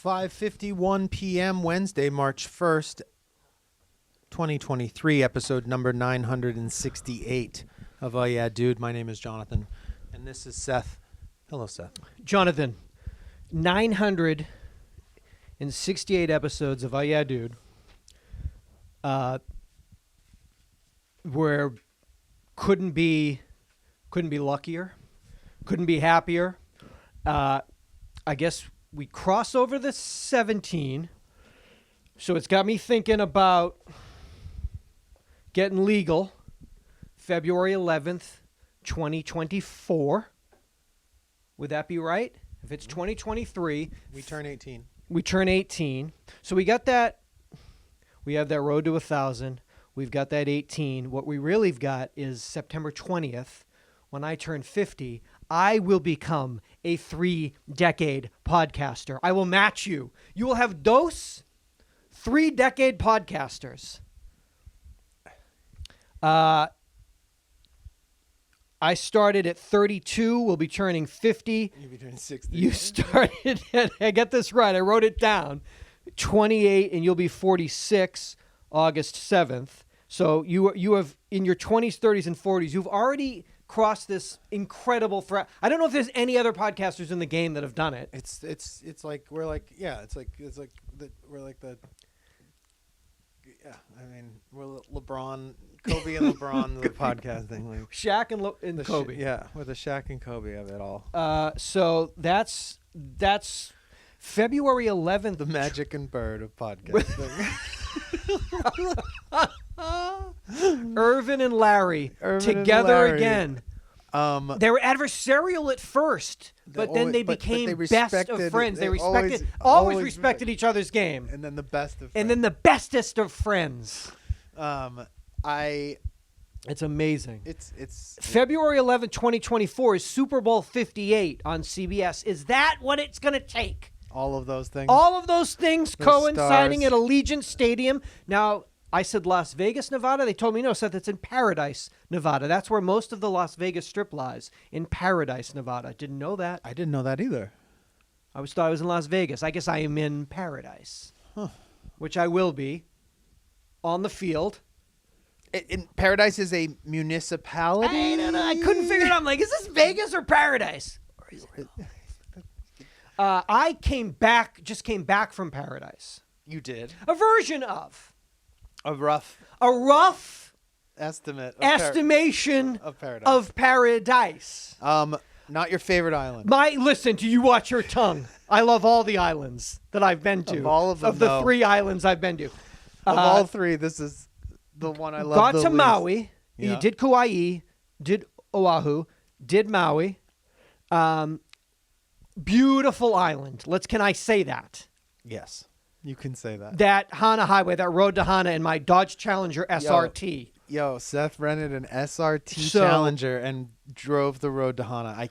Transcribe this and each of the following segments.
5:51 p.m. Wednesday, March 1st, 2023, episode number 968 of Oh Yeah Dude. My name is Jonathan, and this is Seth. Hello, Seth. Jonathan, 968 episodes of Oh Yeah Dude. Where couldn't be luckier, couldn't be happier. I guess we cross over the 17, so it's got me thinking about getting legal February 11th, 2024. Would that be right? If it's 2023, We turn 18. we turn 18. So we got that. We have that road to 1,000. We've got that 18. What we really have got is September 20th, when I turn 50, I will become a 3-decade podcaster. I will match you. You will have those 3-decade podcasters. I started at 32. We'll be turning 50. You'll be turning 60. You started at, I get this right, I wrote it down, 28, and you'll be 46 August 7th. So you have, in your 20s, 30s, and 40s, you've already crossed this incredible threat. I don't know if there's any other podcasters in the game that have done it. It's like we're like we're like the I mean we're LeBron, Kobe and LeBron the podcasting like Shaq and Kobe. we're the Shaq and Kobe of it all. So that's February 11th. The Magic and Bird of podcasting. Irvin and Larry together again. They were adversarial at first, but then they became best of friends. They always respected each other's game. And then the best of friends. And then the bestest of friends. It's amazing. It's February 11th, 2024 is Super Bowl 58 on CBS. Is that what it's going to take? all of those things. All of those things Those coinciding stars. at Allegiant Stadium. Now, I said Las Vegas, Nevada. They told me no, Seth, it's in Paradise, Nevada. That's where most of the Las Vegas Strip lies, in Paradise, Nevada. Didn't know that. I didn't know that either. I thought I was in Las Vegas. I guess I am in Paradise, which I will be on the field. Paradise is a municipality. I couldn't figure it out. I'm like, is this Vegas or Paradise? Or is it? I just came back from Paradise. You did A version of. a rough estimation of Paradise. of Paradise. Not your favorite island. Listen, do you watch your tongue? I love all the islands that I've been to. Of all of them, Of the no. 3 islands I've been to. Of all three, this is the one I love. Got the to least. Maui. Yeah. You did Kauai, did Oahu, did Maui. Beautiful island. Can I say that? Yes, you can say that. That Hana Highway, that road to Hana, and my Dodge Challenger SRT. Yo, Seth rented an SRT Challenger and drove the road to Hana.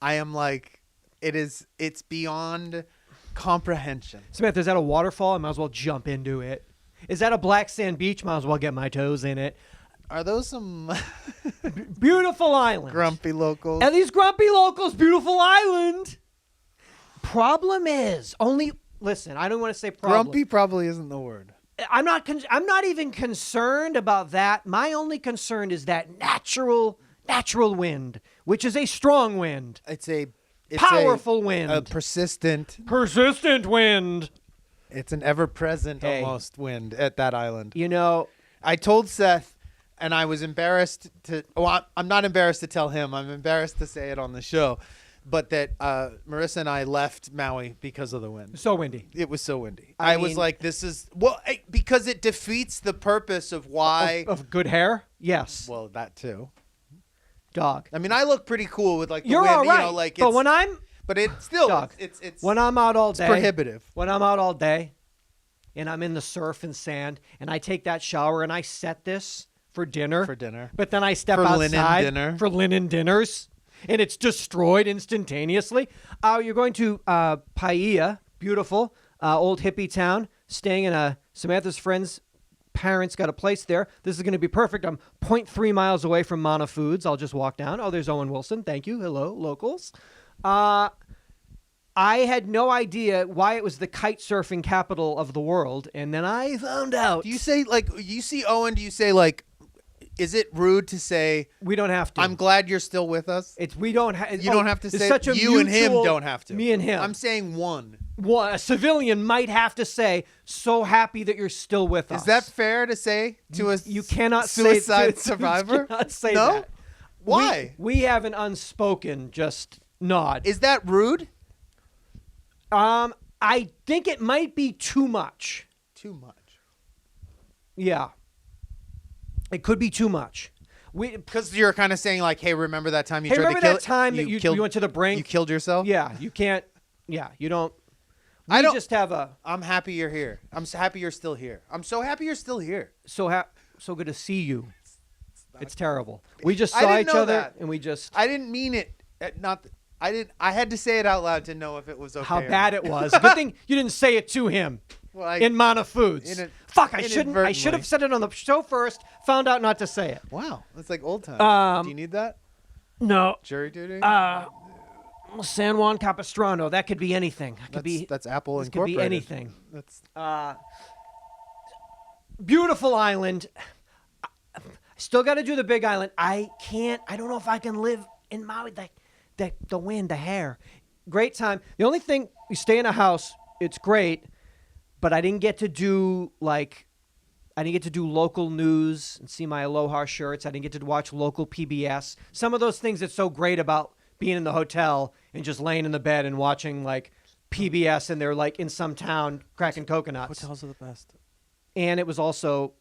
I am like, it's beyond comprehension. Samantha, is that a waterfall? I might as well jump into it. Is that a black sand beach? Might as well get my toes in it. Are those some Beautiful island. grumpy locals? And these grumpy locals, beautiful island. Problem is, listen, I don't want to say problem. Grumpy probably isn't the word. I'm not even concerned about that. My only concern is that natural wind, which is a strong wind. It's Powerful wind. A persistent wind. It's an ever-present almost wind at that island. You know, I told Seth, and I was embarrassed to. Well, I'm not embarrassed to tell him. I'm embarrassed to say it on the show, but that Marissa and I left Maui because of the wind. so windy. It was so windy. I I was mean- like, "This is because it defeats the purpose of why." Of good hair? Yes. Well, that too. Dog. I mean, I look pretty cool with like the You're wind, all right. you know, like. But It's, when I'm but it's still Dog. it's when I'm out all day, prohibitive. When I'm out all day, and I'm in the surf and sand, and I take that shower and I set this for dinner. For dinner. But then I step For outside linen dinner. for linen dinners, and it's destroyed instantaneously. You're going to Paia, beautiful old hippie town, staying in Samantha's friend's parents got a place there. This is going to be perfect. I'm 0.3 miles away from Mana Foods. I'll just walk down. Oh, there's Owen Wilson. Thank you. Hello, locals. I I had no idea why it was the kite surfing capital of the world, and then I found out. Do you say, like, you see Owen, do you say, like, is it rude to say, We don't have to. I'm glad you're still with us? We don't. You don't have to say, such a you and him mutual- don't have to. Me and him. I'm saying one. Well, a civilian might have to say, "So happy that you're still with us." Is that fair to say to a You cannot suicide say, survivor? You cannot say No? that. Why? We have an unspoken just nod. Is that rude? I think it might be too much. Too much. Yeah. It could be too much. Because you're kind of saying, like, hey, remember that time you Hey, tried to remember kill that time that you went to the brink? You killed yourself? Yeah, you can't. Yeah, you don't. I don't just have a I'm happy you're here. I'm so happy you're still here. I'm so happy you're still here. so good to see you. It's terrible. We just I saw didn't each know other that. and we just I didn't mean it. I had to say it out loud to know if it was okay. how or bad not. it was. Good thing you didn't say it to him. Well, In Mana Foods. Fuck, I should have said it on the show first. Found out not to say it. Wow, that's like old times. Do you need that? No. Jury duty? San Juan Capistrano. That could be anything. That's Apple This could Incorporated. be anything. That's Beautiful island. Still got to do the Big Island. I don't know if I can live in Maui. The wind, the hair. Great time. The only thing, you stay in a house, it's great, but I didn't get to do local news and see my Aloha shirts. I didn't get to watch local PBS. Some of those things that's so great about being in the hotel and just laying in the bed and watching like PBS and they're like in some town cracking coconuts. hotels are the best. And it was also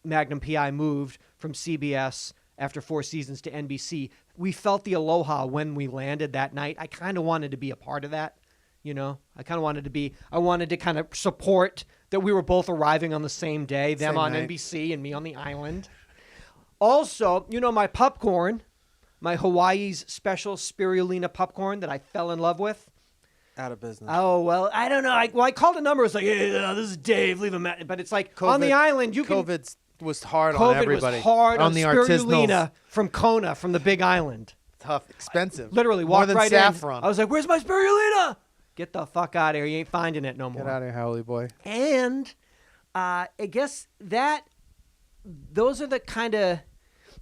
Magnum PI moved from CBS after 4 seasons to NBC. We felt the aloha when we landed that night. I kind of wanted to be a part of that, you know. I wanted to kind of support that we were both arriving on the same day, them Same on night. NBC and me on the island. Also, you know, my popcorn, my Hawaii's special spirulina popcorn that I fell in love with. Out of business. Oh, well, I don't know. I called a number. It's like, hey, this is Dave. Leave him at. But it's like, on the island, you can. COVID was hard on COVID everybody. was hard on the spirulina artisanals. from Kona, from the Big Island. Tough, expensive. Literally, more walked than right saffron. in. I was like, where's my spirulina? Get the fuck out of here. You ain't finding it no more. Get out of here, Howley boy. And I guess those are the kind of,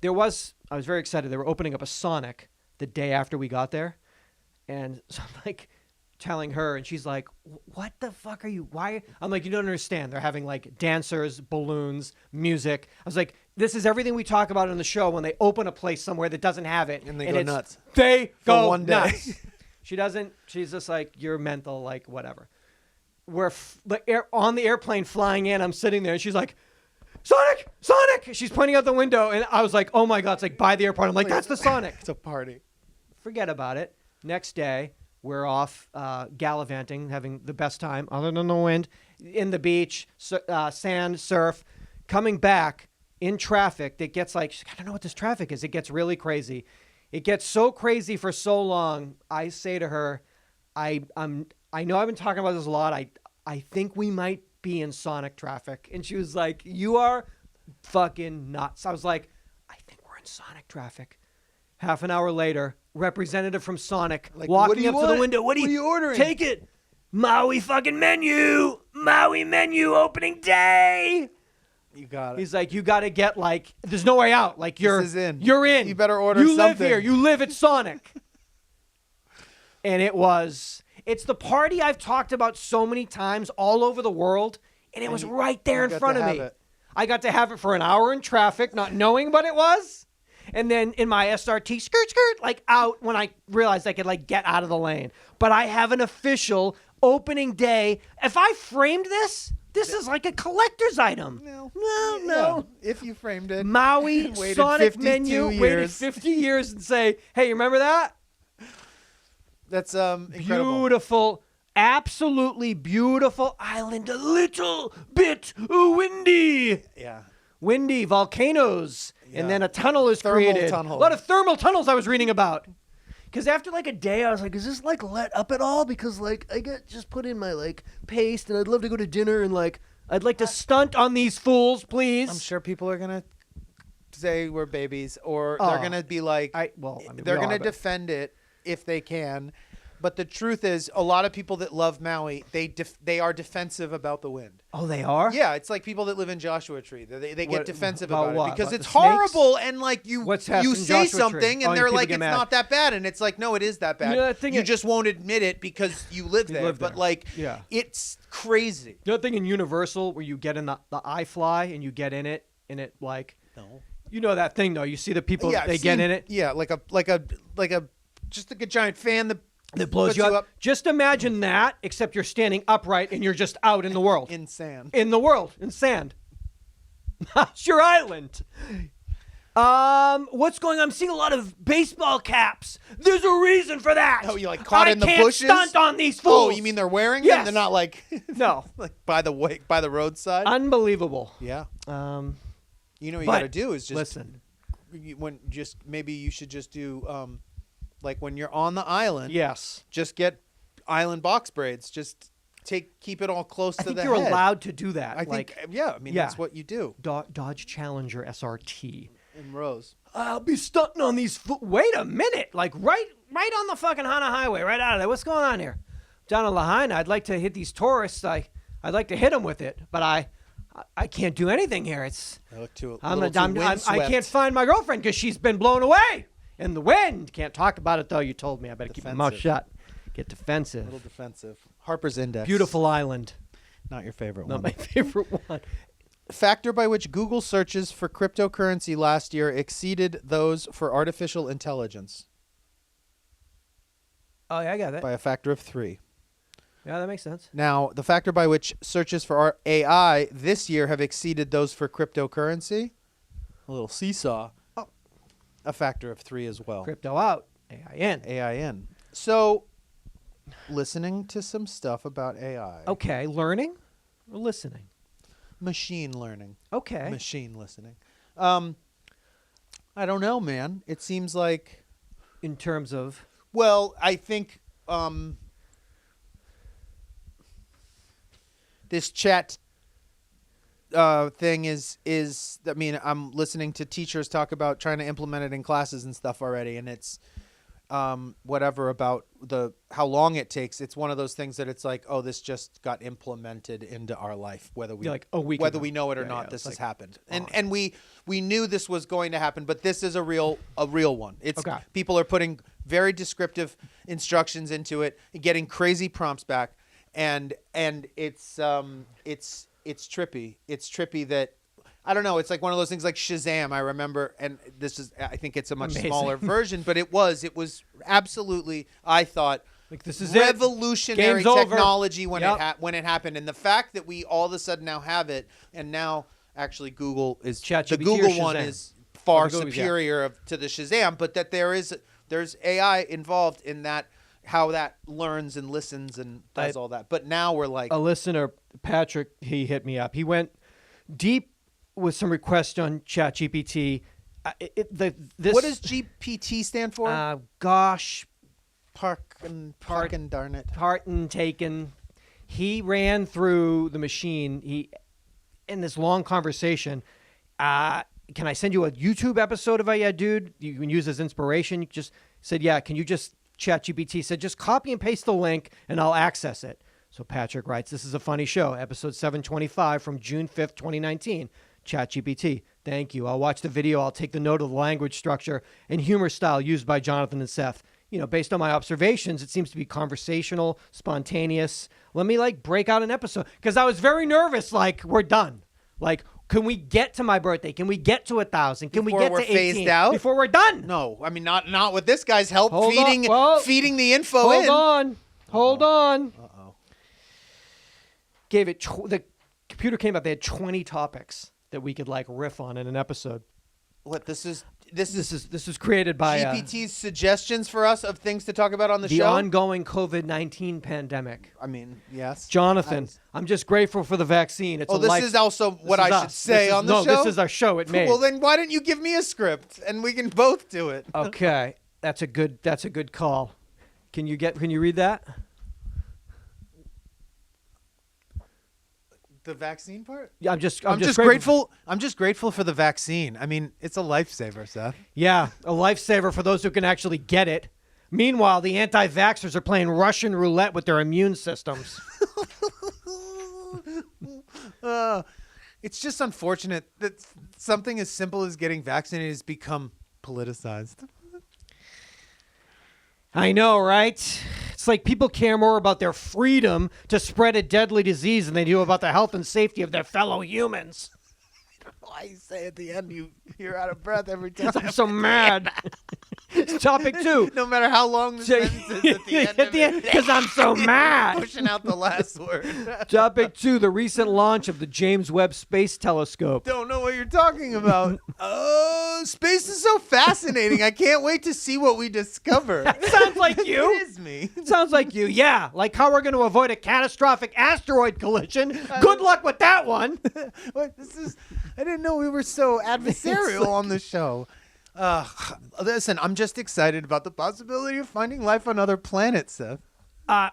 I was very excited. They were opening up a Sonic the day after we got there. And so I'm like telling her, and she's like, what the fuck are you, why? I'm like, you don't understand. They're having like dancers, balloons, music. I was like, this is everything we talk about on the show when they open a place somewhere that doesn't have it. And they go nuts. They go one day. nuts. She doesn't, she's just like, you're mental, like whatever. We're on the airplane flying in. I'm sitting there and she's like, Sonic, Sonic. She's pointing out the window. And I was like, oh my God, it's like by the airport. I'm like, that's the Sonic. It's a party. Forget about it. Next day, we're off gallivanting, having the best time, other than the wind, in the beach, sand, surf. Coming back in traffic, that gets like, I don't know what this traffic is. It gets really crazy. It gets so crazy for so long. I say to her, I know I've been talking about this a lot. I think we might be in Sonic traffic. And she was like, you are fucking nuts. I was like, I think we're in Sonic traffic. Half an hour later, representative from Sonic Like, walking up to the window. What are you ordering? Take it. Maui fucking menu. Maui menu opening day. You got it. He's like, you got to get like, there's no way out. Like you're is in. You're in. You better order You live something. here. You live at Sonic. And it's the party I've talked about so many times all over the world. And it was right there in got front to of have me. it. I got to have it for an hour in traffic, not knowing what it was. And then in my SRT, skirt, like out when I realized I could like get out of the lane. But I have an official opening day. If I framed this is like a collector's item. No. No. Yeah, if you framed it. Maui Waited Sonic 52 menu, waited years. 50 years and say, hey, you remember that? That's incredible. Beautiful, absolutely beautiful island. A little bit windy. Yeah. Windy, volcanoes, Yeah. and then a tunnel is Thermal created. tunnel. A lot of thermal tunnels I was reading about. Because after like a day, I was like, is this like let up at all? Because like I get just put in my like paste and I'd love to go to dinner and like I'd like to stunt on these fools, please. I'm sure people are going to say we're babies or they're going to be like, we they're all going to have it. defend it if they can. But the truth is, a lot of people that love Maui, they are defensive about the wind. Oh, they are? Yeah, it's like people that live in Joshua Tree. They get defensive about about what? it because About it's the snakes? horrible, and like you What's happening in say Joshua something Tree? and Oh, they're people like, get it's mad. not that bad, and it's like, no, it is that bad. You know that thing you is- just won't admit it because you live there. live But there. like, Yeah. it's crazy. The other thing in Universal where you get in the iFly and you get in it and it like No. you know that thing though. You see the people Yeah, they I've get seen- in it. Yeah, just like a giant fan that Blows puts you up. Just imagine that, except you're standing upright and you're just out in the world. in sand. In the world, in sand. That's your island. What's going on? I'm seeing a lot of baseball caps. There's a reason for that. Oh, you like caught in the bushes? I can't stunt on these Oh, fools. you mean they're wearing Yes. them? They're not like No. like by the roadside. Unbelievable. Yeah. You know what you But got to do is just listen. Maybe you should just do like when you're on the island. Yes. Just get island box braids. Just keep it all close I to think the you're head. allowed to do that. I like, think yeah. I mean yeah. that's what you do Dodge Challenger SRT. in rows. I'll be stunting on these. Wait a minute! Like right on the fucking Hana Highway, right out of there. What's going on here? Down in Lahaina, I'd like to hit these tourists. I'd like to hit them with it, but I can't do anything here. It's I look too. I can't find my girlfriend because she's been blown away in the wind. Can't talk about it though. You told me I better keep my mouth Defensive. shut. Get defensive. A little defensive. Harper's Index. Beautiful island. Not your favorite Not one. my favorite one. Factor by which Google searches for cryptocurrency last year exceeded those for artificial intelligence Oh yeah, I got that. by a factor of 3. Yeah, that makes sense. Now, the factor by which searches for our AI this year have exceeded those for cryptocurrency, a little seesaw, a factor of 3 as well. Crypto out. AIN. AIN. So, listening to some stuff about AI. Okay, learning or listening? Machine learning. Okay. Machine listening. I don't know, man. It seems like, In terms of well, I think this chat thing is I mean, I'm listening to teachers talk about trying to implement it in classes and stuff already, and it's whatever about how long it takes. It's one of those things that it's like, oh, this just got implemented into our life, whether we Like a week whether ago. we know it or Yeah, not. yeah, This it's has like, happened, and we knew this was going to happen, but this is a real one. It's Okay. people are putting very descriptive instructions into it, getting crazy prompts back, and it's trippy. It's trippy that. I don't know. It's like one of those things like Shazam. I remember, and I think it's a much Amazing. smaller version, but it was absolutely, I thought, like this is it. revolutionary Game's over. technology when Yep. when it happened, and the fact that we all of a sudden now have it, and now actually Google is ChatGPT the or Google one Shazam? is far Oh, the Google's, yeah. superior to the Shazam, but that there's AI involved in that, how that learns and listens and does all that. But now we're like, A listener, Patrick, he hit me up. He went deep with some requests on ChatGPT. what does GPT stand for? Gosh, Park and darn it. Parton taken. He ran through the machine. In this long conversation. Can I send you a YouTube episode of UhhYeahDude? You can use as inspiration. You just said, yeah. Can you just ChatGPT said just copy and paste the link and I'll access it. So Patrick writes, this is a funny show, episode 725 from June 5th, 2019. ChatGPT, thank you. I'll watch the video. I'll take the note of the language structure and humor style used by Jonathan and Seth. You know, based on my observations, it seems to be conversational, spontaneous. Let me break out an episode because I was very nervous. We're done. Can we get to my birthday? Can we get to 1,000? Can Before we get we're to 18 phased out? before we're done? No, I mean not with this guy's help Hold on. feeding Well, feeding the info in. Hold on. Uh-oh. Gave it the computer came up. They had 20 topics that we could riff on in an episode. What this is This is created by GPT's suggestions for us of things to talk about on the the show. ongoing COVID-19 pandemic. I mean, yes. Jonathan, I'm just grateful for the vaccine. It's This is also what I should say on the show. No, this is our show. It made. Well, then why didn't you give me a script and we can both do it? Okay, that's a good call. Can you read that? The vaccine part? Yeah, I'm just grateful. I'm just grateful for the vaccine. I mean, it's a lifesaver, Seth. Yeah, a lifesaver for those who can actually get it. Meanwhile, the anti-vaxxers are playing Russian roulette with their immune systems. It's just unfortunate that something as simple as getting vaccinated has become politicized. I know, right? It's like people care more about their freedom to spread a deadly disease than they do about the health and safety of their fellow humans. Why you say at the end you're out of breath every time. I'm so mad. Topic 2. No matter how long the sentence is at the end, because I'm so mad. Pushing out the last word. Topic 2, the recent launch of the James Webb Space Telescope. Don't know what you're talking about. Oh, space is so fascinating. I can't wait to see what we discover. Sounds like you. It is me. Sounds like you. Yeah, like how we're going to avoid a catastrophic asteroid collision. Good luck with that one. What? I didn't know we were so adversarial on the show. Listen, I'm just excited about the possibility of finding life on other planets, Seth.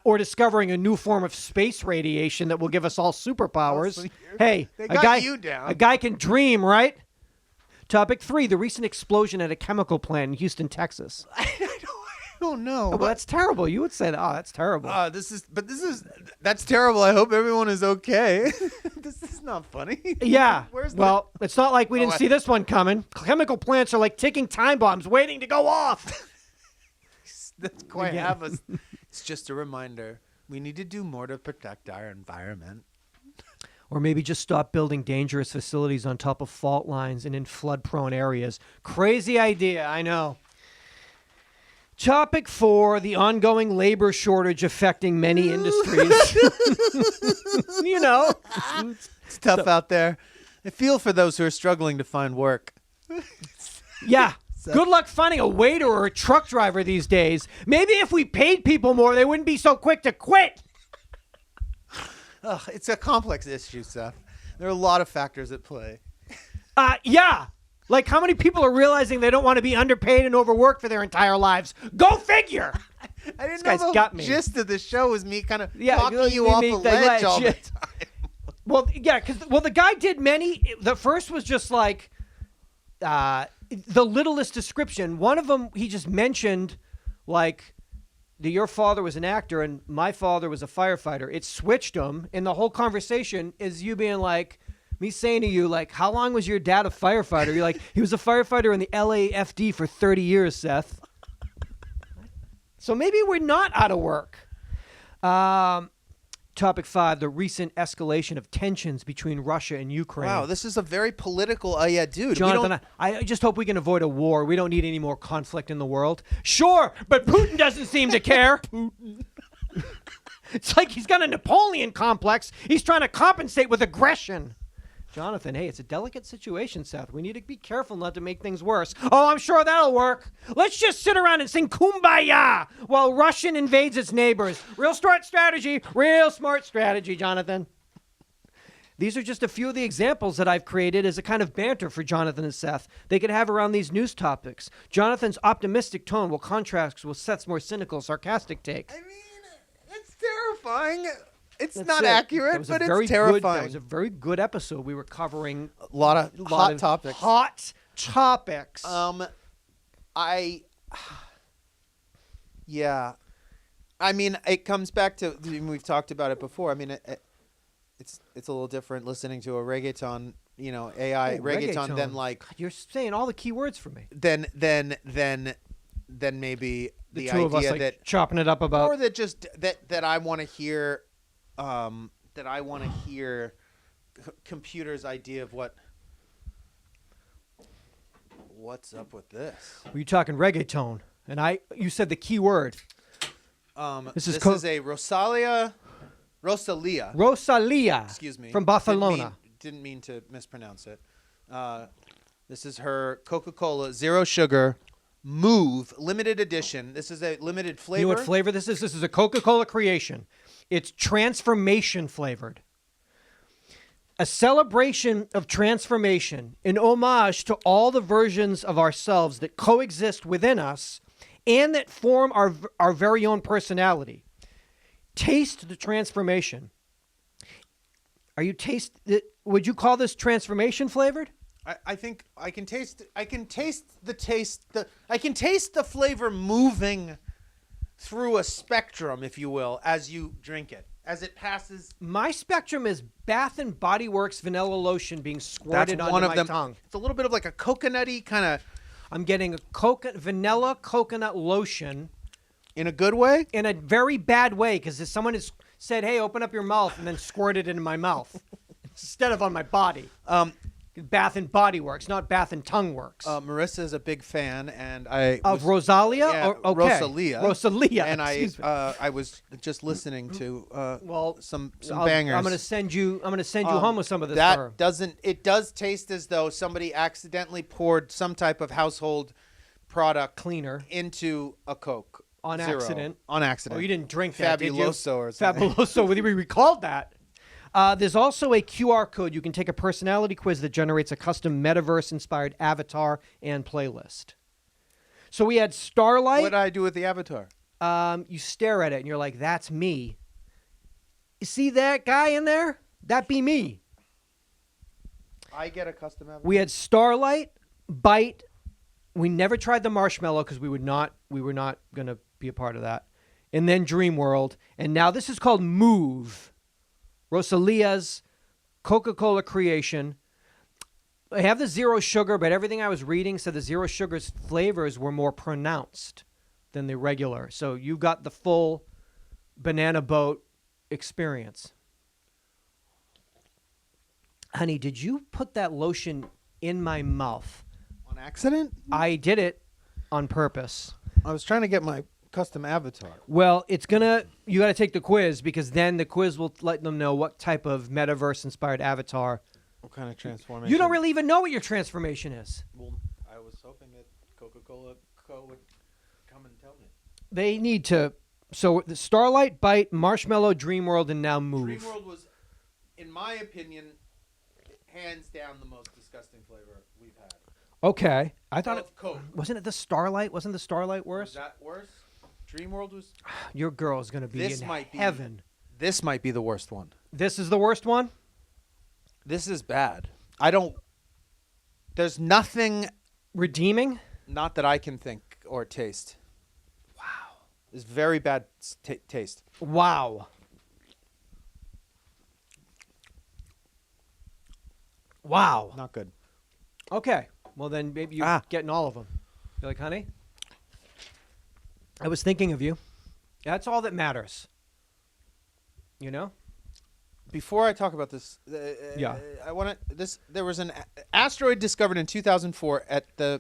Or discovering a new form of space radiation that will give us all superpowers. So Hey, they got guy, you down. a guy can dream, right? Topic 3, the recent explosion at a chemical plant in Houston, Texas. I don't know. Well, that's terrible. You would say, oh, that's terrible. That's terrible. I hope everyone is okay. This is not funny. Yeah. Where's It's not like we didn't see this one coming. Chemical plants are like ticking time bombs waiting to go off. That's quite habit. It's just a reminder. We need to do more to protect our environment. Or maybe just stop building dangerous facilities on top of fault lines and in flood-prone areas. Crazy idea, I know. Topic 4, the ongoing labor shortage affecting many industries. You know. It's tough out there. I feel for those who are struggling to find work. Yeah. Good luck finding a waiter or a truck driver these days. Maybe if we paid people more, they wouldn't be so quick to quit. It's a complex issue, Seth. There are a lot of factors at play. Yeah. Like how many people are realizing they don't want to be underpaid and overworked for their entire lives? Go figure. I didn't This know guy's got the me. gist of the show was me kind of Yeah, talking you off a ledge all the ledge. time. Well, yeah, because the guy did many. The first was just like the littlest description. One of them, he just mentioned like your father was an actor and my father was a firefighter. It switched them, and the whole conversation is you being like, me saying to you, like, how long was your dad a firefighter? You're like, he was a firefighter in the LAFD for 30 years, Seth. So maybe we're not out of work. Topic 5, the recent escalation of tensions between Russia and Ukraine. Wow, this is a very political dude. Jonathan, I just hope we can avoid a war. We don't need any more conflict in the world. Sure, but Putin doesn't seem to care. It's like he's got a Napoleon complex. He's trying to compensate with aggression. Jonathan, hey, it's a delicate situation, Seth. We need to be careful not to make things worse. Oh, I'm sure that'll work. Let's just sit around and sing Kumbaya while Russian invades its neighbors. Real smart strategy, Jonathan. These are just a few of the examples that I've created as a kind of banter for Jonathan and Seth. They could have around these news topics. Jonathan's optimistic tone will contrast with Seth's more cynical, sarcastic take. I mean, it's terrifying. It's That's not it. accurate, but it's terrifying. That was a very good episode. We were covering a lot of hot topics. Hot topics. Yeah. I mean, it comes back to, we've talked about it before. I mean, it's a little different listening to a reggaeton, AI reggaeton than like. God, you're saying all the key words for me. Then maybe the two of us, idea like, that chopping it up about, or that just that I want to hear. That I want to hear computer's idea of what's up with this. Were you talking reggaeton? And you said the key word. This is a Rosalia. Excuse me. From Barcelona. Didn't mean to mispronounce it. This is her Coca-Cola Zero Sugar Move limited edition. This is a limited flavor. You know what flavor this is? This is a Coca-Cola creation. It's transformation flavored. A celebration of transformation, an homage to all the versions of ourselves that coexist within us and that form our very own personality. Taste the transformation. Would you call this transformation flavored? I think I can taste the flavor moving through a spectrum, if you will, as you drink it, as it passes. My spectrum is Bath and Body Works vanilla lotion being squirted onto my tongue. It's a little bit of like a coconutty kind of. I'm getting a vanilla coconut lotion. In a good way? In a very bad way, because if someone has said, hey, open up your mouth, and then squirted it into my mouth instead of on my body. Bath and Body Works, not Bath and Tongue Works. Marissa is a big fan, and of Rosalia? Yeah, Okay. Rosalia. And excuse me. I was just listening to some I'm bangers. going to send you home with some of this. It does taste as though somebody accidentally poured some type of household product cleaner into a Coke. On Zero. accident. On accident. Oh, you didn't drink that, Fabuloso or something. Fabuloso. We recalled that. There's also a QR code. You can take a personality quiz that generates a custom metaverse-inspired avatar and playlist. So we had Starlight. What did I do with the avatar? You stare at it, and you're like, that's me. You see that guy in there? That be me. I get a custom avatar? We had Starlight, Bite. We never tried the marshmallow because we were not going to be a part of that. And then Dream World. And now this is called Move. Rosalia's Coca-Cola creation. I have the zero sugar, but everything I was reading said the zero sugar's flavors were more pronounced than the regular. So you got the full banana boat experience. Honey, did you put that lotion in my mouth? On accident? I did it on purpose. I was trying to get my custom avatar. Well, you got to take the quiz because then the quiz will let them know what type of metaverse-inspired avatar. What kind of transformation? You don't really even know what your transformation is. Well, I was hoping that Coca-Cola Co. would come and tell me. They need to. So the Starlight, Bite, Marshmallow, Dream World, and now Move. Dream World was, in my opinion, hands down the most disgusting flavor we've had. Okay, I thought Coke. Wasn't it the Starlight? Wasn't the Starlight worse? Was that worse? Dream World was. Your girl's gonna be in heaven. This might be the worst one. This is the worst one. This is bad. There's nothing redeeming. Not that I can think or taste. Wow. It's very bad taste. Wow. Wow. Not good. Okay. Well, then maybe you're getting all of them. You're like, honey, I was thinking of you. That's all that matters. You know? Before I talk about this, there was an asteroid discovered in 2004 at the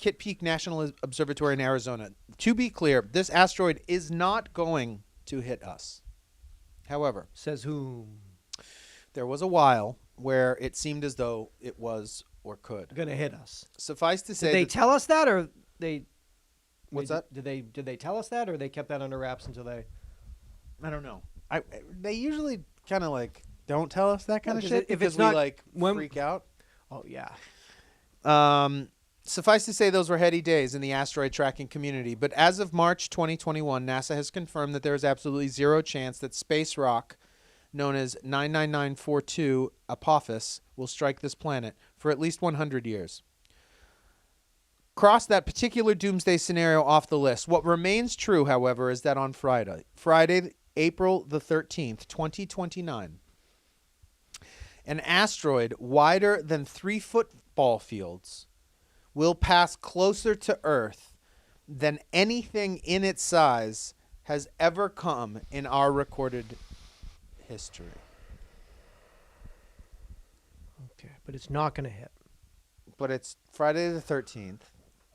Kitt Peak National Observatory in Arizona. To be clear, this asteroid is not going to hit us. However, says whom? There was a while where it seemed as though it was or could gonna hit us. Suffice to say, did they tell us that, or they? What's that? Did they tell us that, or they kept that under wraps until they? I don't know. They usually kind of like don't tell us that kind of shit if because it's not, we freak out. Oh yeah. Suffice to say, those were heady days in the asteroid tracking community. But as of March 2021, NASA has confirmed that there is absolutely zero chance that space rock known as 99942 Apophis will strike this planet for at least 100 years. Cross that particular doomsday scenario off the list. What remains true, however, is that on Friday, April the 13th, 2029, an asteroid wider than 3 football fields will pass closer to Earth than anything in its size has ever come in our recorded history. Okay, but it's not going to hit. But it's Friday the 13th.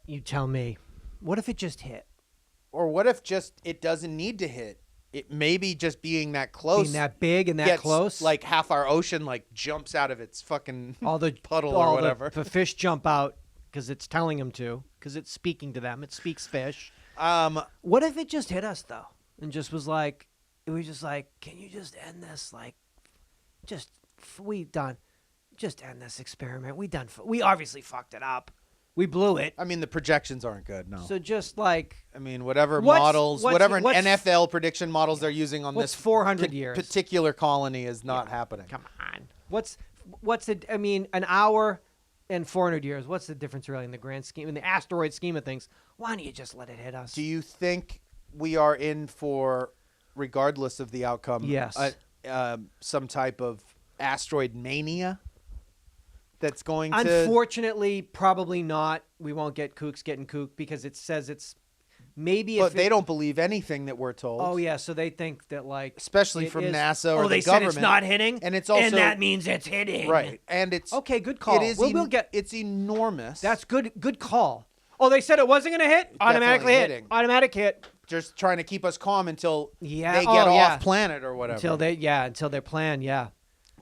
You tell me. What if it just hit? Or what if just it doesn't need to hit? It maybe just being that close. Being that big and that close? Like half our ocean like jumps out of its fucking puddle or whatever. The fish jump out because it's telling them to, because it's speaking to them. It speaks fish. What if it just hit us, though? And just was like, it was just like, can you just end this? Like, just end this experiment. We obviously fucked it up. We blew it. I mean, the projections aren't good, no. So just like... I mean, whatever NFL prediction models they're using on this 400 years? Particular colony is not happening. Come on. What's it? I mean, an hour in 400 years. What's the difference really in the grand scheme, in the asteroid scheme of things? Why don't you just let it hit us? Do you think we are in for, regardless of the outcome, Yes. some type of asteroid mania that's going to... Unfortunately, probably not. We won't get kooks getting kook because it says it's maybe But if they don't believe anything that we're told. Oh, yeah, so they think that, like... Especially it from is- NASA or Oh, the they said government. it's not hitting? And it's also... And that means it's hitting. Right. And it's... Okay, good call. It is we'll get... It's enormous. That's good call. Oh, they said it wasn't going to hit? Automatically hit. Hitting. Automatic hit. Just trying to keep us calm until Yeah. they get Oh, yeah. off planet or whatever. Until their plan, yeah.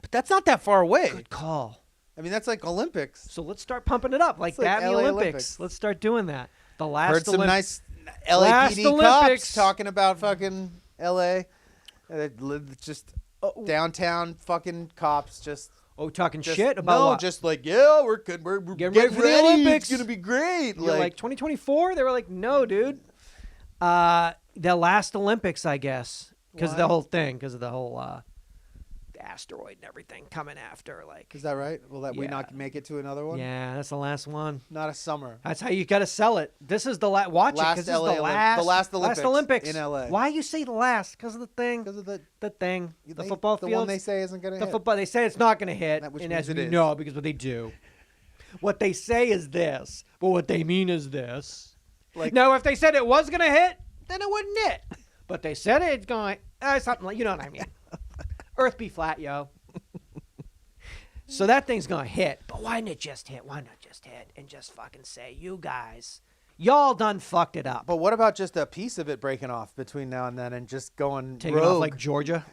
But that's not that far away. Good call. I mean, that's like Olympics. So let's start pumping it up like It's like that in the LA Olympics. Olympics. Let's start doing that. The last Heard some Olympics. nice Last LAPD Olympics. cops talking about fucking LA. Just downtown fucking cops just... Oh, talking Just, shit about no, what? just like, yeah, we're good. We're Getting getting ready for the Olympics. It's gonna be great. You're like 2024? They were like, no, dude. The last Olympics, I guess, because of the Why? whole thing, because of the whole asteroid and everything coming after. Like, is that right? Will that we Yeah. not make it to another one? yeah, that's the last one. Not a summer. That's how you got to sell it. This is the last. Watch it Last because this is LA the last Olympics Olympics in LA. Why you say the last? Because of the thing. Because of the Football the field. one they say isn't gonna The hit. football. They say it's not going to hit, That which and means as it we is. know, because what they do. What they say is this, but what they mean is this. Like- now, if they said it was going to hit, then it wouldn't hit. But they said it's going. Something like, you know what I mean. Earth be flat, yo. So that thing's going to hit. But why didn't it just hit? Why not just hit and just fucking say, you guys, y'all done fucked it up. But what about just a piece of it breaking off between now and then and just going Taking rogue? off like Georgia,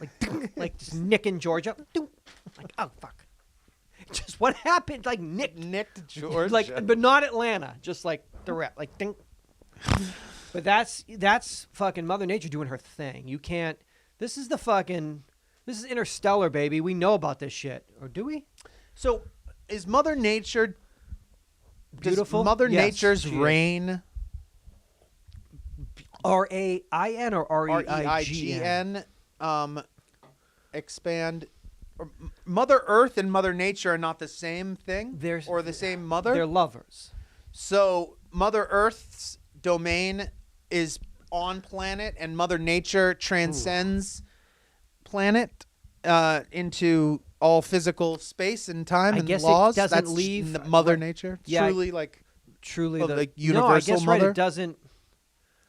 like just nicking Georgia. Like, oh fuck. Just what happened? Like nicked Georgia. like, but not Atlanta. Just like direct, like ding. But that's fucking Mother Nature doing her thing. You can't. This is Interstellar, baby. We know about this shit, or do we? So is Mother Nature Beautiful. Does Mother Yes, Nature's she is. reign RAIN or REIGN? expand? Or Mother Earth and Mother Nature are not the same thing, or the same mother. They're lovers. So Mother Earth's domain is on planet, and Mother Nature transcends planet into all physical space and time I and guess laws. it doesn't That's leave Mother Nature. Yeah, Truly, like Truly, the no, I universal guess right. mother? It doesn't.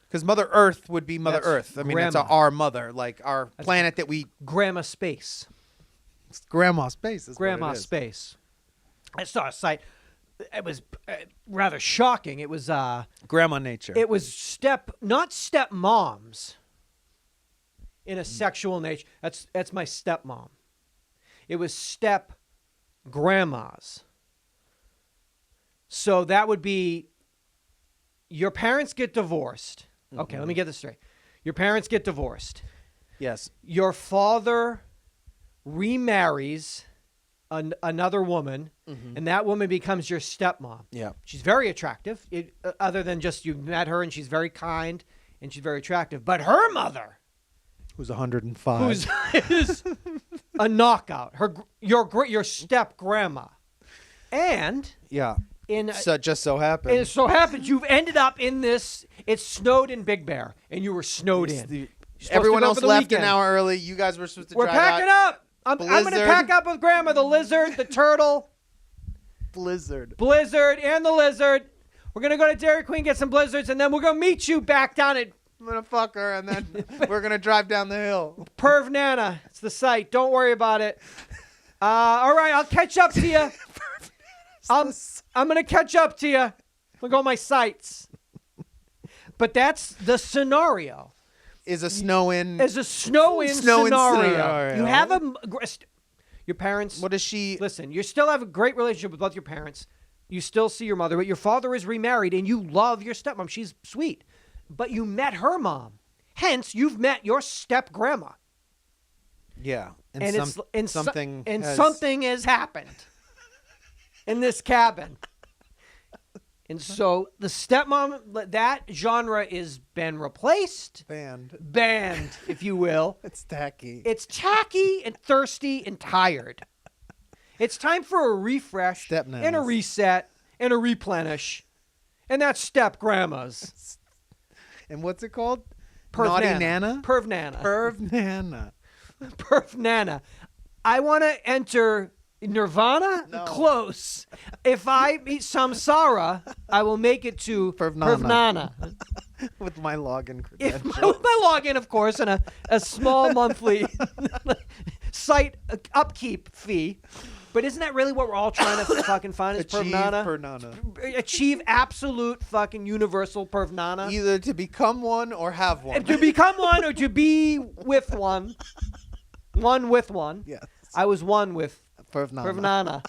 because Mother Earth would be Mother That's Earth. I mean, it's grandma. our mother, like our planet that we Grandma space. grandma space. Is Grandma what it is. space. I saw a site. It was rather shocking. It was Grandma Nature. It was not stepmoms in a sexual nature. That's my stepmom. It was step grandmas. So that would be your parents get divorced. Okay, let me get this straight. Your parents get divorced. Yes. Your father remarries another woman, and that woman becomes your stepmom. Yeah. She's very attractive, other than just you met her and she's very kind and she's very attractive. But her mother, Who's 105? is a knockout. Your step grandma, and yeah. in So just so happened. it so happens you've ended up in this. It snowed in Big Bear, and you were snowed in. You're supposed to Everyone go else for the left weekend. an hour early. You guys were supposed to We're drive packing out. up. I'm going to Blizzard. pack up with Grandma, the lizard, the turtle, Blizzard. Blizzard, and the lizard. We're going to go to Dairy Queen, get some blizzards, and then we're going to meet you back down at I'm gonna fuck her, and then we're gonna drive down the hill. Perv Nana. It's the site. Don't worry about it. All right, I'll catch up to you. I'm going to catch up to you. I'm going to go on my sites. But that's the scenario. Is a snow in? Is a snow-in Snow-in scenario. scenario. You have your parents. What is she? Listen, you still have a great relationship with both your parents. You still see your mother, but your father is remarried, and you love your stepmom. She's sweet. But you met her mom. Hence, you've met your step-grandma. Yeah, Something something has happened in this cabin. And so the stepmom, that genre is been replaced. Banned, if you will. It's tacky. It's tacky and thirsty and tired. It's time for a refresh Step and a nanas. reset and a replenish. And that's step grandmas. And what's it called? Perv Naughty Nana. Nana? Perv Nana. Perv Nana. Perv Nana. I want to enter Nirvana? No. Close. If I meet Samsara, I will make it to Perv Nana. Perv Nana. With my login If credentials. my login, of course, and a small monthly site upkeep fee. But isn't that really what we're all trying to fucking find is Perv Achieve Nana? Perv Nana. Achieve absolute fucking universal Perv Nana? Either to become one or have one. To become one or to be with one. One with one. Yes. I was one with Perv Nana. Perv Nana.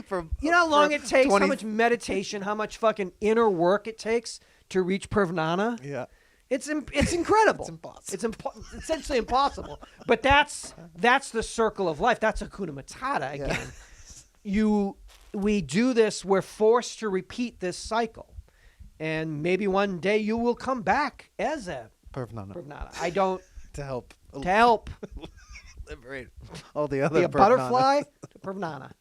For, You know how long it takes, 20 how much meditation, how much fucking inner work it takes to reach Perv Nana? Yeah. It's incredible. It's impossible. It's essentially impossible. But that's the circle of life. That's Hakuna Matata again. We do this. We're forced to repeat this cycle, and maybe one day you will come back as a Perv Nana. Perv Nana. I don't To help. to help Liberate all the other be a Perv butterfly Nanas. to Perv Nana.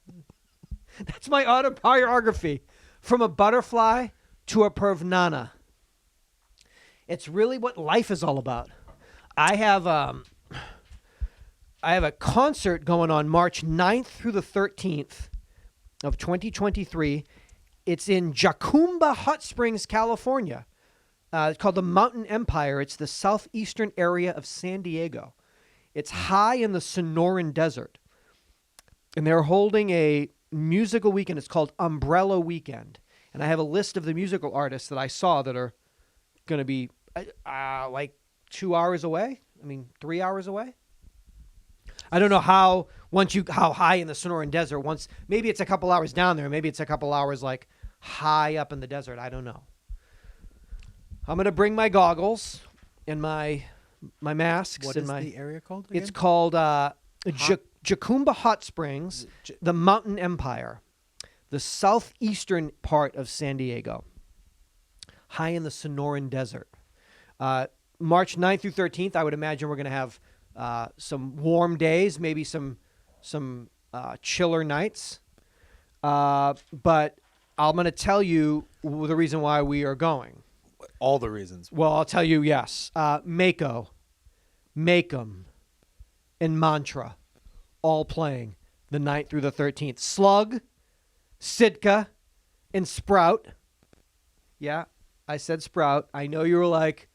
That's my autobiography. From a butterfly to a Perv Nana. It's really what life is all about. I have a concert going on March 9th through the 13th of 2023. It's in Jacumba Hot Springs, California. It's called the Mountain Empire. It's the southeastern area of San Diego. It's high in the Sonoran Desert. And they're holding a musical weekend. It's called Umbrella Weekend. And I have a list of the musical artists that I saw that are going to be like 2 hours away. 3 hours away. I don't know how high in the Sonoran Desert. Maybe it's a couple hours down there. Maybe it's a couple hours like high up in the desert. I don't know. I'm gonna bring my goggles and my masks. What and is my, the area called again? It's called Jacumba Hot Springs, the Mountain Empire, the southeastern part of San Diego, high in the Sonoran Desert. March 9th through 13th, I would imagine we're going to have some warm days, maybe some chiller nights. But I'm going to tell you the reason why we are going. All the reasons. Well, I'll tell you, yes. Mako, Makem, and Mantra all playing the 9th through the 13th. Slug, Sitka, and Sprout. Yeah, I said Sprout. I know you were like,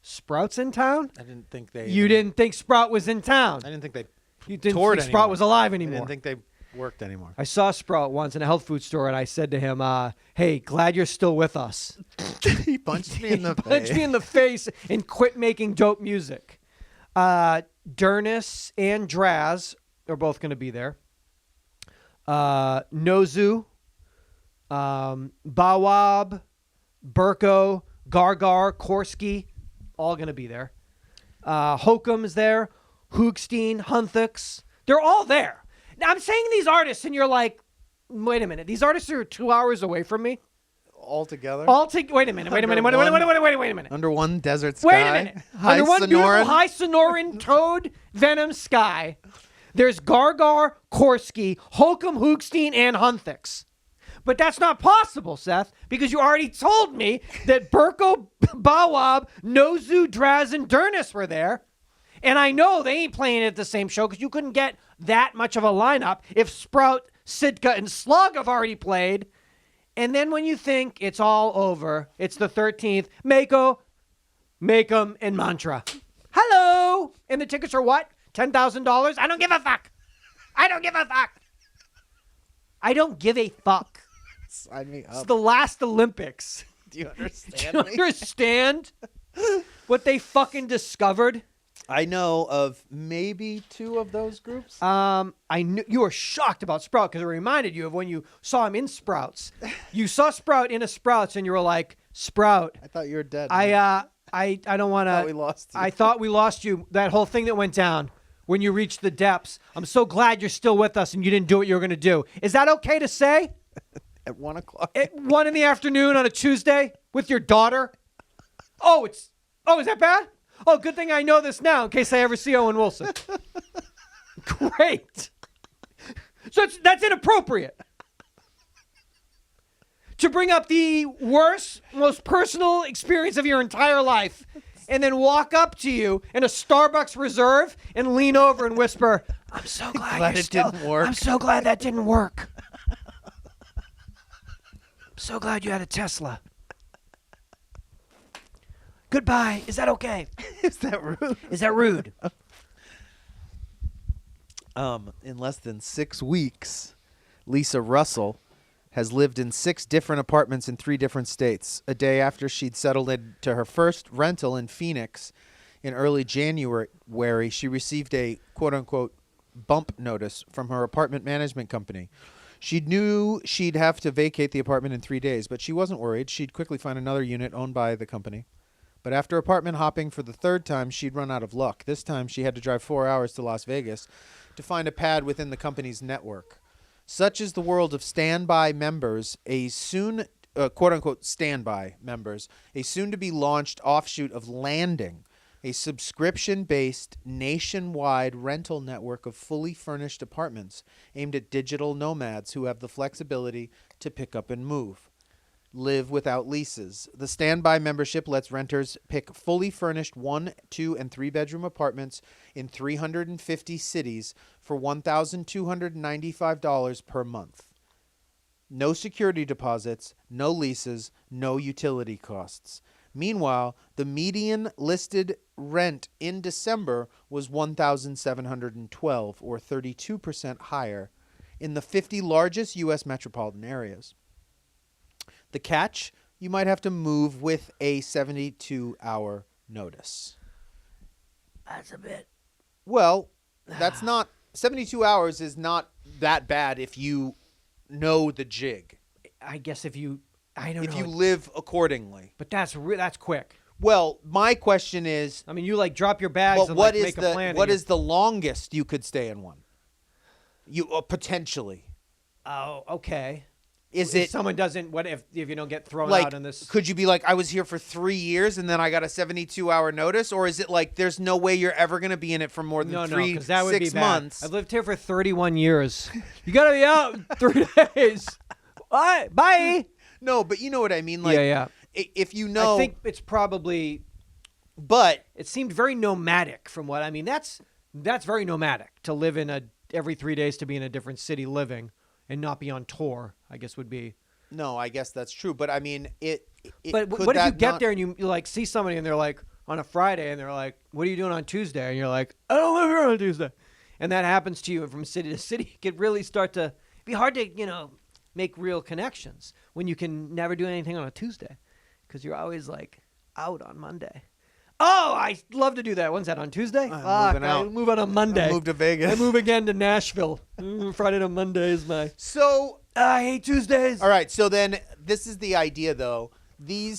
Sprout's in town? I didn't think they... You didn't think Sprout was in town. I didn't think they You didn't toured think Sprout anymore. was alive I anymore. didn't think they worked anymore. I saw Sprout once in a health food store, and I said to him, hey, glad you're still with us. He punched me in the face. Punched me in the face and quit making dope music. Dernis and Draz are both going to be there. Nozu, Bawab, Burko, Gargar, Korsky, all going to be there. Hokum is there. Hoogstein, Hunthix. They're all there. Now, I'm saying these artists, and you're like, wait a minute. These artists are 2 hours away from me. All together? Wait a minute. Wait a minute. Under one desert sky? Wait a minute. High Under one beautiful Sonoran? high Sonoran toad venom sky, there's Gargar, Korsky, Hokum, Hoogstein, and Hunthix. But that's not possible, Seth, because you already told me that Burko, Bawab, Nozu, Draz, and Dernis were there. And I know they ain't playing at the same show because you couldn't get that much of a lineup if Sprout, Sitka, and Slug have already played. And then when you think it's all over, it's the 13th, Mako, Makem, and Mantra. Hello! And the tickets are what? $10,000? I don't give a fuck. I don't give a fuck. I don't give a fuck. Sign me It's up. the last Olympics. Do you understand Do you me? understand what they fucking discovered? I know of maybe 2 of those groups. I knew you were shocked about Sprout because it reminded you of when you saw him in Sprouts. You saw Sprout in a Sprouts and you were like, Sprout, I thought you were dead. I don't want thought we lost you. I thought we lost you. That whole thing that went down when you reached the depths. I'm so glad you're still with us and you didn't do what you were going to do. Is that okay to say? At 1 o'clock. At 1 in the afternoon on a Tuesday with your daughter? Oh, is that bad? Oh, good thing I know this now in case I ever see Owen Wilson. Great. So that's inappropriate. To bring up the worst, most personal experience of your entire life and then walk up to you in a Starbucks Reserve and lean over and whisper, I'm so glad, didn't work. I'm so glad that didn't work. I'm so glad you had a Tesla. Goodbye. Is that okay? Is that rude? Is that rude? In less than 6 weeks, Lisa Russell has lived in 6 different apartments in 3 different states. A day after she'd settled into her first rental in Phoenix in early January, she received a quote-unquote bump notice from her apartment management company. She knew she'd have to vacate the apartment in 3 days, but she wasn't worried. She'd quickly find another unit owned by the company. But after apartment hopping for the 3rd time, she'd run out of luck. This time, she had to drive 4 hours to Las Vegas to find a pad within the company's network. Such is the world of standby members, a soon, quote-unquote, standby members, a soon-to-be launched offshoot of Landing, a subscription-based nationwide rental network of fully furnished apartments aimed at digital nomads who have the flexibility to pick up and move. Live without leases. The standby membership lets renters pick fully furnished 1, 2, and 3-bedroom apartments in 350 cities for $1,295 per month. No security deposits, no leases, no utility costs. Meanwhile, the median listed rent in December was $1,712, or 32% higher, in the 50 largest U.S. metropolitan areas. The catch, you might have to move with a 72-hour notice. That's a bit. Well, that's not 72 hours is not that bad if you know the jig. I guess if you live accordingly. But that's quick. Well, my question is, I mean, you like drop your bags well, and what like, is make a plan. what is the longest you could stay in one? You potentially. Oh, okay. Is if it someone doesn't? What if you don't get thrown like? out in this? Could you be like, I was here for 3 years and then I got a 72-hour notice, or is it like there's no way you're ever going to be in it for more than No, 6 that would be bad. months? I've lived here for 31 years. You gotta be out in 3 days. What? Bye. No, but you know what I mean. Like, yeah. If you know, I think it's probably. But it seemed very nomadic from what I mean. That's very nomadic to live in every 3 days to be in a different city living and not be on tour. I guess would be. No, I guess that's true. But I mean, But what if you get there and you like see somebody and they're like on a Friday and they're like, "What are you doing on Tuesday?" And you're like, "I don't live here on Tuesday," and that happens to you from city to city. It could really start to be hard to make real connections when you can never do anything on a Tuesday because you're always like out on Monday. Oh, I love to do that. When's that, on Tuesday? Moving out. I move on a Monday. I move to Vegas. I move again to Nashville. Friday to Monday is my. So I hate Tuesdays. All right. So then this is the idea, though. The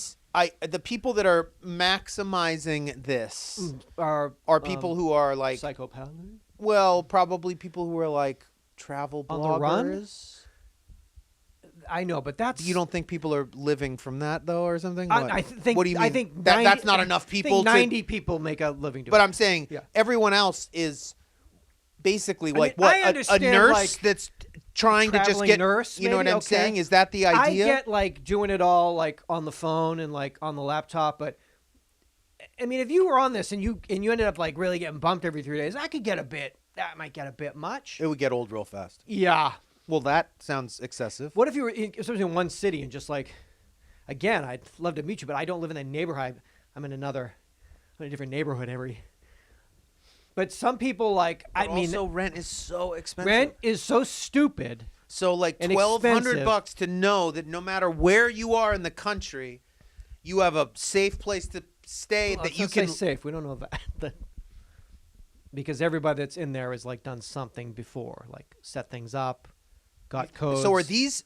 people that are maximizing this are people who are like psychopaths. Well, probably people who are like travel On bloggers. the run? I know, but that's. You don't think people are living from that though, or something? I think. What do you mean? I think that's not enough people. 90 people make a living doing. But it. I'm saying Yeah. everyone else is basically I like mean, I a understand, nurse like, that's trying to just traveling get. nurse, You know maybe? what I'm Okay. saying? Is that the idea? I get like doing it all like on the phone and like on the laptop, but I mean, if you were on this and you ended up like really getting bumped every 3 days, that might get a bit much. It would get old real fast. Yeah. Well, that sounds excessive. What if you were especially in one city and just like, again, I'd love to meet you, but I don't live in that neighborhood. I'm in a different neighborhood But some people like, But also rent is so expensive. rent is so stupid. So like and $1,200 to know that no matter where you are in the country, you have a safe place to stay that you can. Say safe. We don't know that. Because everybody that's in there has like done something before, like set things up, got codes. So are these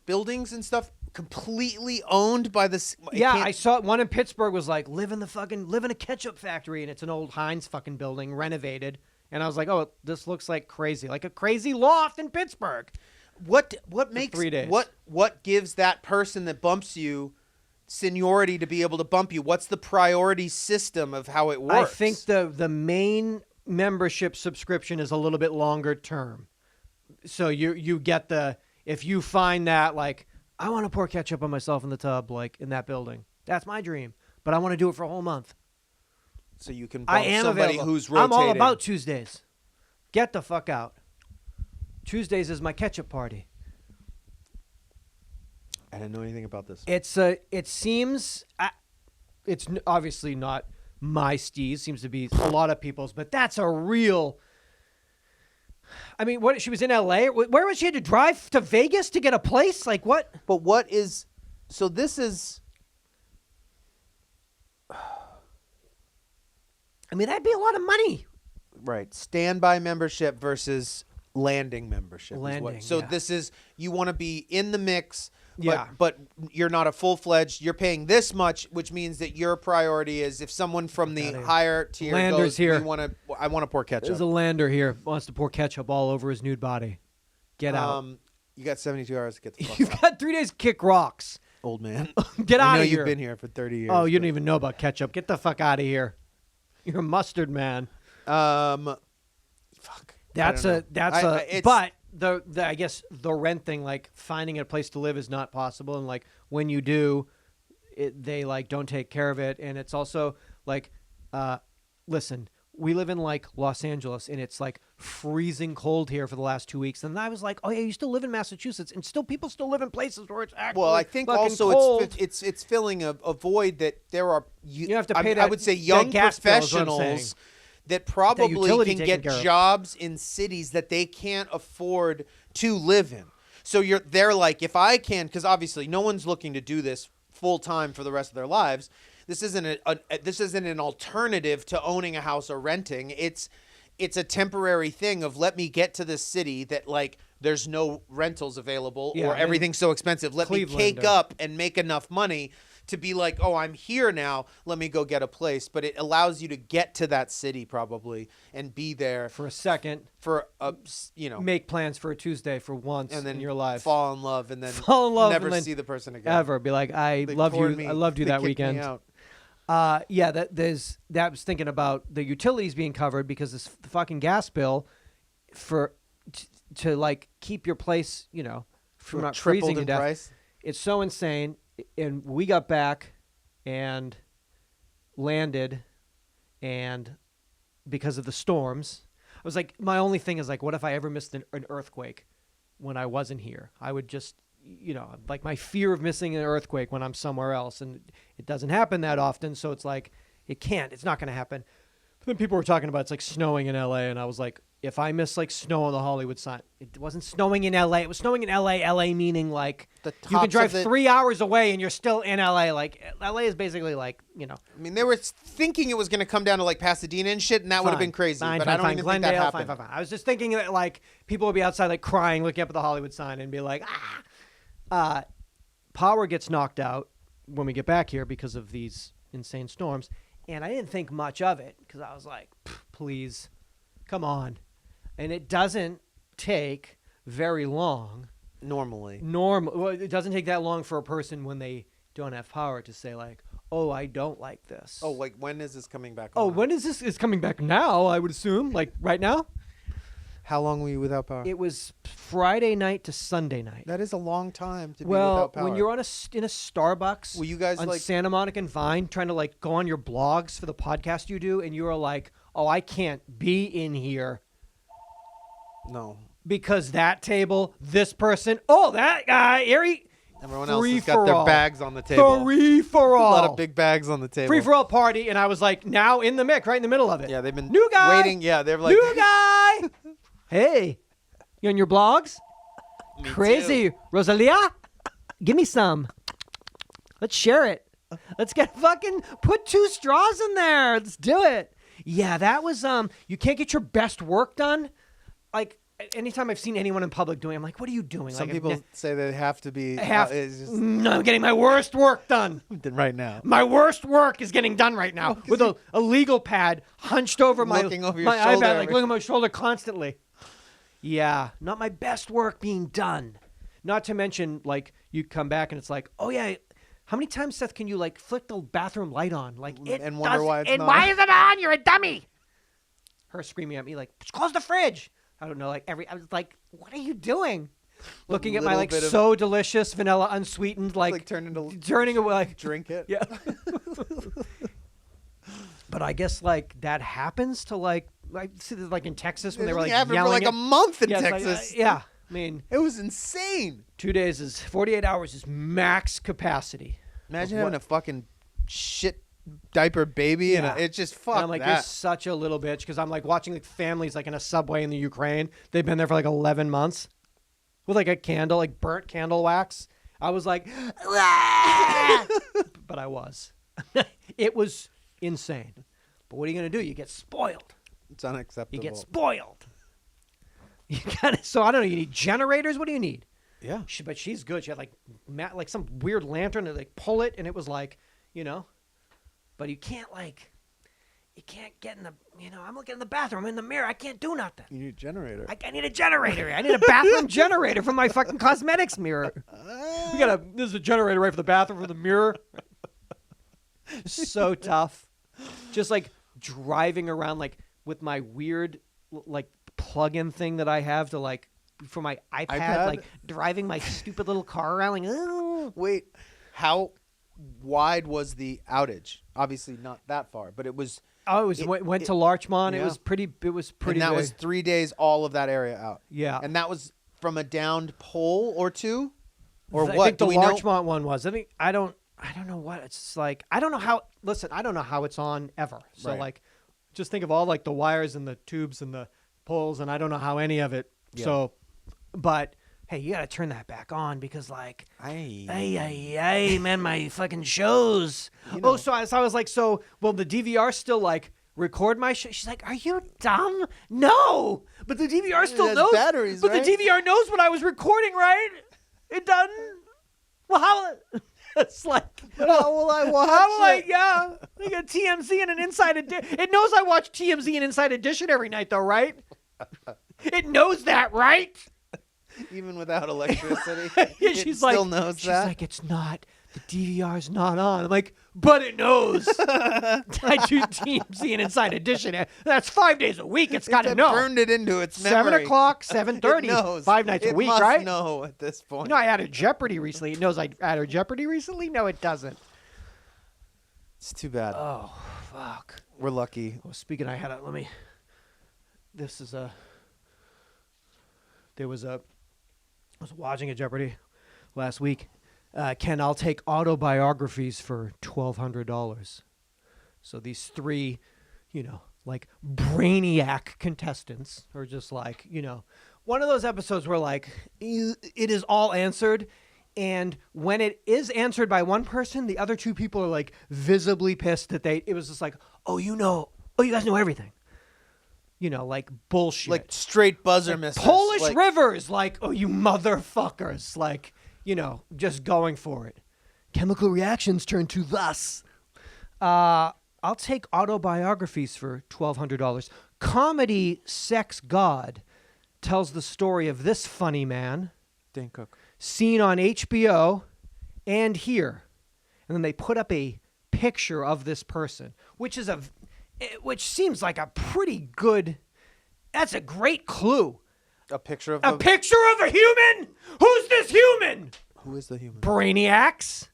buildings and stuff completely owned by this? Yeah, I saw one in Pittsburgh was like live in a ketchup factory, and it's an old Heinz fucking building renovated. And I was like, oh, this looks like crazy, like a crazy loft in Pittsburgh. What makes 3 days. What gives that person that bumps you seniority to be able to bump you? What's the priority system of how it works? I think the main membership subscription is a little bit longer term. So you get if you find that like I want to pour ketchup on myself in the tub like in that building. That's my dream, but I want to do it for a whole month. So you can I bump am somebody available. who's rotating. I'm all about Tuesdays. Get the fuck out. Tuesdays is my ketchup party. I didn't know anything about this. It seems it's obviously not my steez. Seems to be a lot of people's, but that's a real. I mean, what she was in L.A. Where was she had to drive to Vegas to get a place? Like what? But what is? So this is. I mean, that'd be a lot of money. Right. Standby membership versus landing membership. Landing. So yeah. this is you want to be in the mix. Yeah. But you're not a full-fledged. You're paying this much, which means that your priority is if someone from the higher tier Lander's goes, here. I want to pour ketchup. There's a lander here wants to pour ketchup all over his nude body. Get out. You got 72 hours to get the fuck You've out. got 3 days to kick rocks. Old man. Get out I know of here. you've been here for 30 years. Oh, you don't even know about ketchup. Get the fuck out of here. You're a mustard man. Fuck. But the I guess the rent thing, like finding a place to live is not possible, and like when you do, they like don't take care of it, and it's also like, listen, we live in like Los Angeles, and it's like freezing cold here for the last 2 weeks, and I was like, oh yeah, you still live in Massachusetts, and people still live in places where it's actually well, I think also cold. it's filling a void that there are you have to pay I would say young gas bill is what I'm professionals that probably utility can get taken care of. jobs in cities that they can't afford to live in. So they're like, if I can, because obviously no one's looking to do this full time for the rest of their lives. This isn't an alternative to owning a house or renting. It's a temporary thing of let me get to this city that like there's no rentals available or everything's so expensive. Let me cake up and make enough money to be like, oh, I'm here now. Let me go get a place. But it allows you to get to that city probably and be there for a second, for make plans for a Tuesday for once and then in your life, fall in love, and then never see the person again ever. Be like, I loved you that weekend. I was thinking about the utilities being covered because the fucking gas bill to like keep your place, from not freezing to death. Price. It's so insane. And we got back and landed, and because of the storms, I was like, my only thing is like, what if I ever missed an earthquake when I wasn't here? I would just, like my fear of missing an earthquake when I'm somewhere else, and it doesn't happen that often, so it's like, it's not going to happen. But then people were talking about it's like snowing in LA, and I was like, if I miss like snow on the Hollywood sign, it wasn't snowing in LA. It was snowing in LA. LA meaning like you can drive 3 hours away and you're still in LA. Like LA is basically like, I mean, they were thinking it was going to come down to like Pasadena and shit, and that would have been crazy. Fine, but I don't even think that happened. Fine. I was just thinking that like people would be outside like crying, looking up at the Hollywood sign and be like, power gets knocked out when we get back here because of these insane storms. And I didn't think much of it because I was like, please, come on. And it doesn't take very long. Normally. Well, it doesn't take that long for a person when they don't have power to say like, oh, I don't like this. Oh, like when is this coming back? Oh, when is this? It's coming back now, I would assume. Like right now? How long were you without power? It was Friday night to Sunday night. That is a long time to be without power. When you're in a Starbucks Will you guys on Santa Monica and Vine trying to like go on your blogs for the podcast you do, and you are like, oh, I can't be in here. No. Because that table, this person, that guy, everyone else has got their bags on the table. Free for all. A lot of big bags on the table. Free for all party, and I was like, now in the mix, right in the middle of it. Yeah, they've been new guy waiting. Yeah, they're like new guy. Hey, you on your blogs? Me Crazy, too. Rosalia. Give me some. Let's share it. Let's put 2 straws in there. Let's do it. Yeah, that was you can't get your best work done. Like anytime I've seen anyone in public doing it, I'm like, what are you doing? Some people say they have to be. No, I'm getting my worst work done. Right now. My worst work is getting done right now with a legal pad hunched over my looking over my your shoulder, iPad, like looking at my shoulder constantly. Yeah, not my best work being done. Not to mention, like, you come back and it's like, oh yeah, how many times, Seth, can you like flick the bathroom light on? Like, and wonder why it's and not. why is it on? You're a dummy. Her screaming at me like, just close the fridge. I don't know, like I was like, what are you doing? Looking at my little like bit of- so delicious vanilla unsweetened like turning away like drink it. yeah. But I guess like that happens to like in Texas when they were like happened yelling for like at, a month in yeah, it's like, Texas. yeah, I mean, It was insane. 2 days is 48 hours is max capacity. Imagine Of having what- a fucking shit diaper baby Yeah. and it's just fuck And I'm like, you're that. such a little bitch because I'm like watching like families like in a subway in the Ukraine. They've been there for like 11 months with like a candle, like burnt candle wax. I was like, "Ah!" But I was. It was insane. But what are you gonna do? You get spoiled. It's unacceptable. You get spoiled. You got so I don't know. You need generators. What do you need? Yeah. But she's good. She had like some weird lantern to like pull it, and it was like, But you can't get in the, I'm looking in the bathroom, I'm in the mirror, I can't do nothing. You need a generator. I need a generator. I need a bathroom generator for my fucking cosmetics mirror. This is a generator right for the bathroom for the mirror. So tough. Just like driving around like with my weird like plug-in thing that I have to like for my iPad? Like driving my stupid little car around like, oh. Wait, how wide was the outage? Obviously not that far, but it was. Oh, went to Larchmont. Yeah. It was pretty And that big. was 3 days, all of that area out. Yeah. And that was from a downed pole or two? Or I what? think the Do we know? Larchmont one was. I don't know what it's like. I don't know how. Listen, I don't know how it's on ever. So Right. like, just think of all like the wires and the tubes and the poles, and I don't know how any of it. Yeah. So, but hey, you got to turn that back on because like, hey, man, my fucking shows. You know. Oh, so I was like, will the DVR still like record my show? She's like, are you dumb? No, but the DVR still has knows. batteries, but right? the DVR knows what I was recording, right? It doesn't. Well, how? It's like, How will I watch how will I? it? Yeah, I got TMZ and an Inside Edition. It knows I watch TMZ and Inside Edition every night, though, right? It knows that, right? Even without electricity, Yeah, it she's still like, knows she's that. like, it's not. The DVR's not on. I'm like, but it knows. I do TMZ and Inside Edition. That's 5 days a week. It's got to It know. burned it into its 7 memory. o'clock, It 7:30, knows. 5 nights a It week, must right? know at this point. You know, I added Jeopardy recently. It knows I added Jeopardy recently? No, it doesn't. It's too bad. Oh, fuck. We're lucky. Well, speaking, I was watching a Jeopardy last week. Ken, I'll take autobiographies for $1,200. So these three, like brainiac contestants are just like, one of those episodes where like it is all answered. And when it is answered by one person, the other two people are like visibly pissed that it was just like, you guys know everything. Like bullshit. Like straight buzzer misses. Polish like, rivers, like, you motherfuckers. Like, just going for it. Chemical reactions turn to thus. I'll take autobiographies for $1,200. Comedy Sex God tells the story of this funny man. Dan Cook. Seen on HBO and here. And then they put up a picture of this person, which seems like a pretty good, that's a great clue. A picture of A picture of a human? Who's this human? Who is the human? Brainiacs.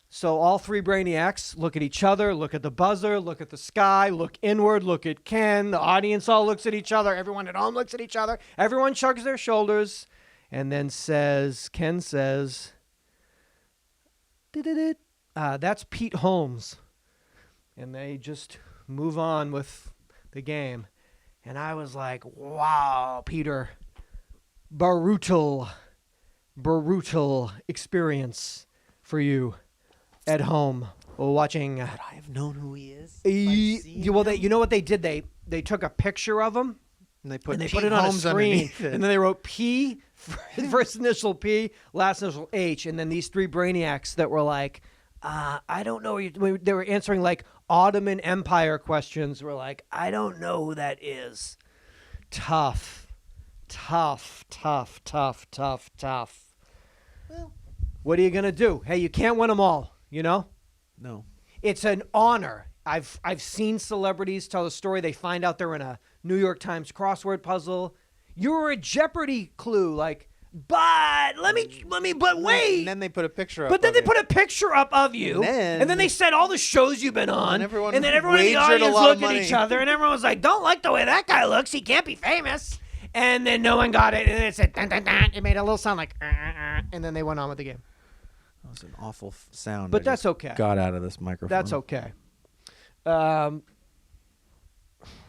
So all three brainiacs look at each other, look at the buzzer, look at the sky, look inward, look at Ken. The audience all looks at each other. Everyone at home looks at each other. Everyone shrugs their shoulders and then Ken says, that's Pete Holmes. And they just move on with the game. And I was like, wow, Peter, brutal experience for you at home watching. Would I have known who he is? You know what they did? They took a picture of him And they put it on a screen. underneath it. And then they wrote P, first initial P, last initial H. And then these three brainiacs that were like, I don't know. They were answering like Ottoman Empire questions. Were like, I don't know who that is. Tough. Well, what are you gonna do? Hey, you can't win them all. No. It's an honor. I've seen celebrities tell a story. They find out they're in a New York Times crossword puzzle. You're a Jeopardy clue. Like, but but wait. And then they put a picture up. But then of they it. put a picture up of you, And then they said all the shows you've been on, And everyone then everyone in the wagered a audience lot of looked at money. each other, and everyone was like, "Don't like the way that guy looks. He can't be famous." And then no one got it, and it said, dun, dun, dun. It made a little sound like, and then they went on with the game. That was an awful sound. But I that's just okay. Got out of this microphone. That's okay.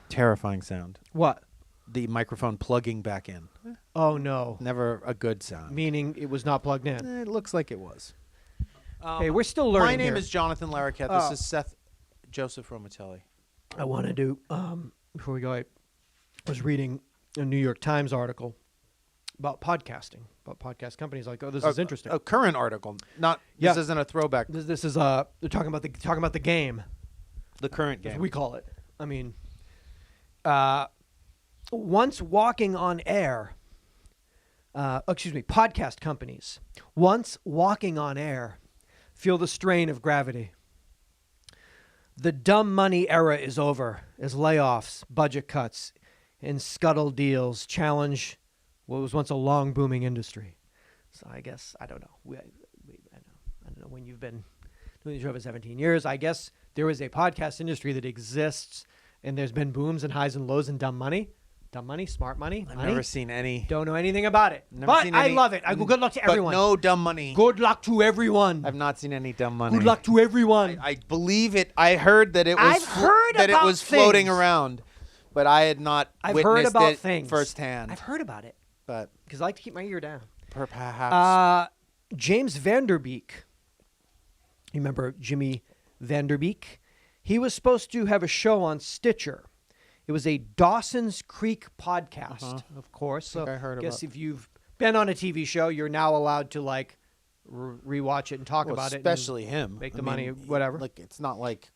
Terrifying sound. What? The microphone plugging back in. Oh no. Never a good sound. Meaning it was not plugged in. It looks like it was. Hey, we're still learning. My name here. is Jonathan Larroquette. Oh. This is Seth Joseph Romatelli. I want to do before we go. I was reading a New York Times article about podcasting, about podcast companies. Like, oh, this is interesting. A current article, not Yeah. this isn't a throwback. This is they're talking about the game. The current As game. we call it. I mean, once walking on air, podcast companies, once walking on air, feel the strain of gravity. The dumb money era is over as layoffs, budget cuts, and scuttle deals challenge what was once a long booming industry. So I guess, I don't know. I don't know when you've been doing the show for 17 years. I guess there is a podcast industry that exists, and there's been booms and highs and lows in dumb money. Dumb money, smart money. I've money. never seen any. Don't know anything about it. Never But seen I any- love it. Good luck to everyone. But no dumb money. Good luck to everyone. I've not seen any dumb money. Good luck to everyone. I believe it. I heard that it was. I've heard that about it was floating things. around, but I had not I've witnessed heard about it things firsthand. I've heard about it but because I like to keep my ear down. perhaps James Vanderbeek. You remember Jimmy Vanderbeek? He was supposed to have a show on Stitcher. It was a Dawson's Creek podcast, of course. So I heard guess about. if you've been on a TV show, you're now allowed to like rewatch it and talk about it. Especially him. Make the money, whatever. Like it's not like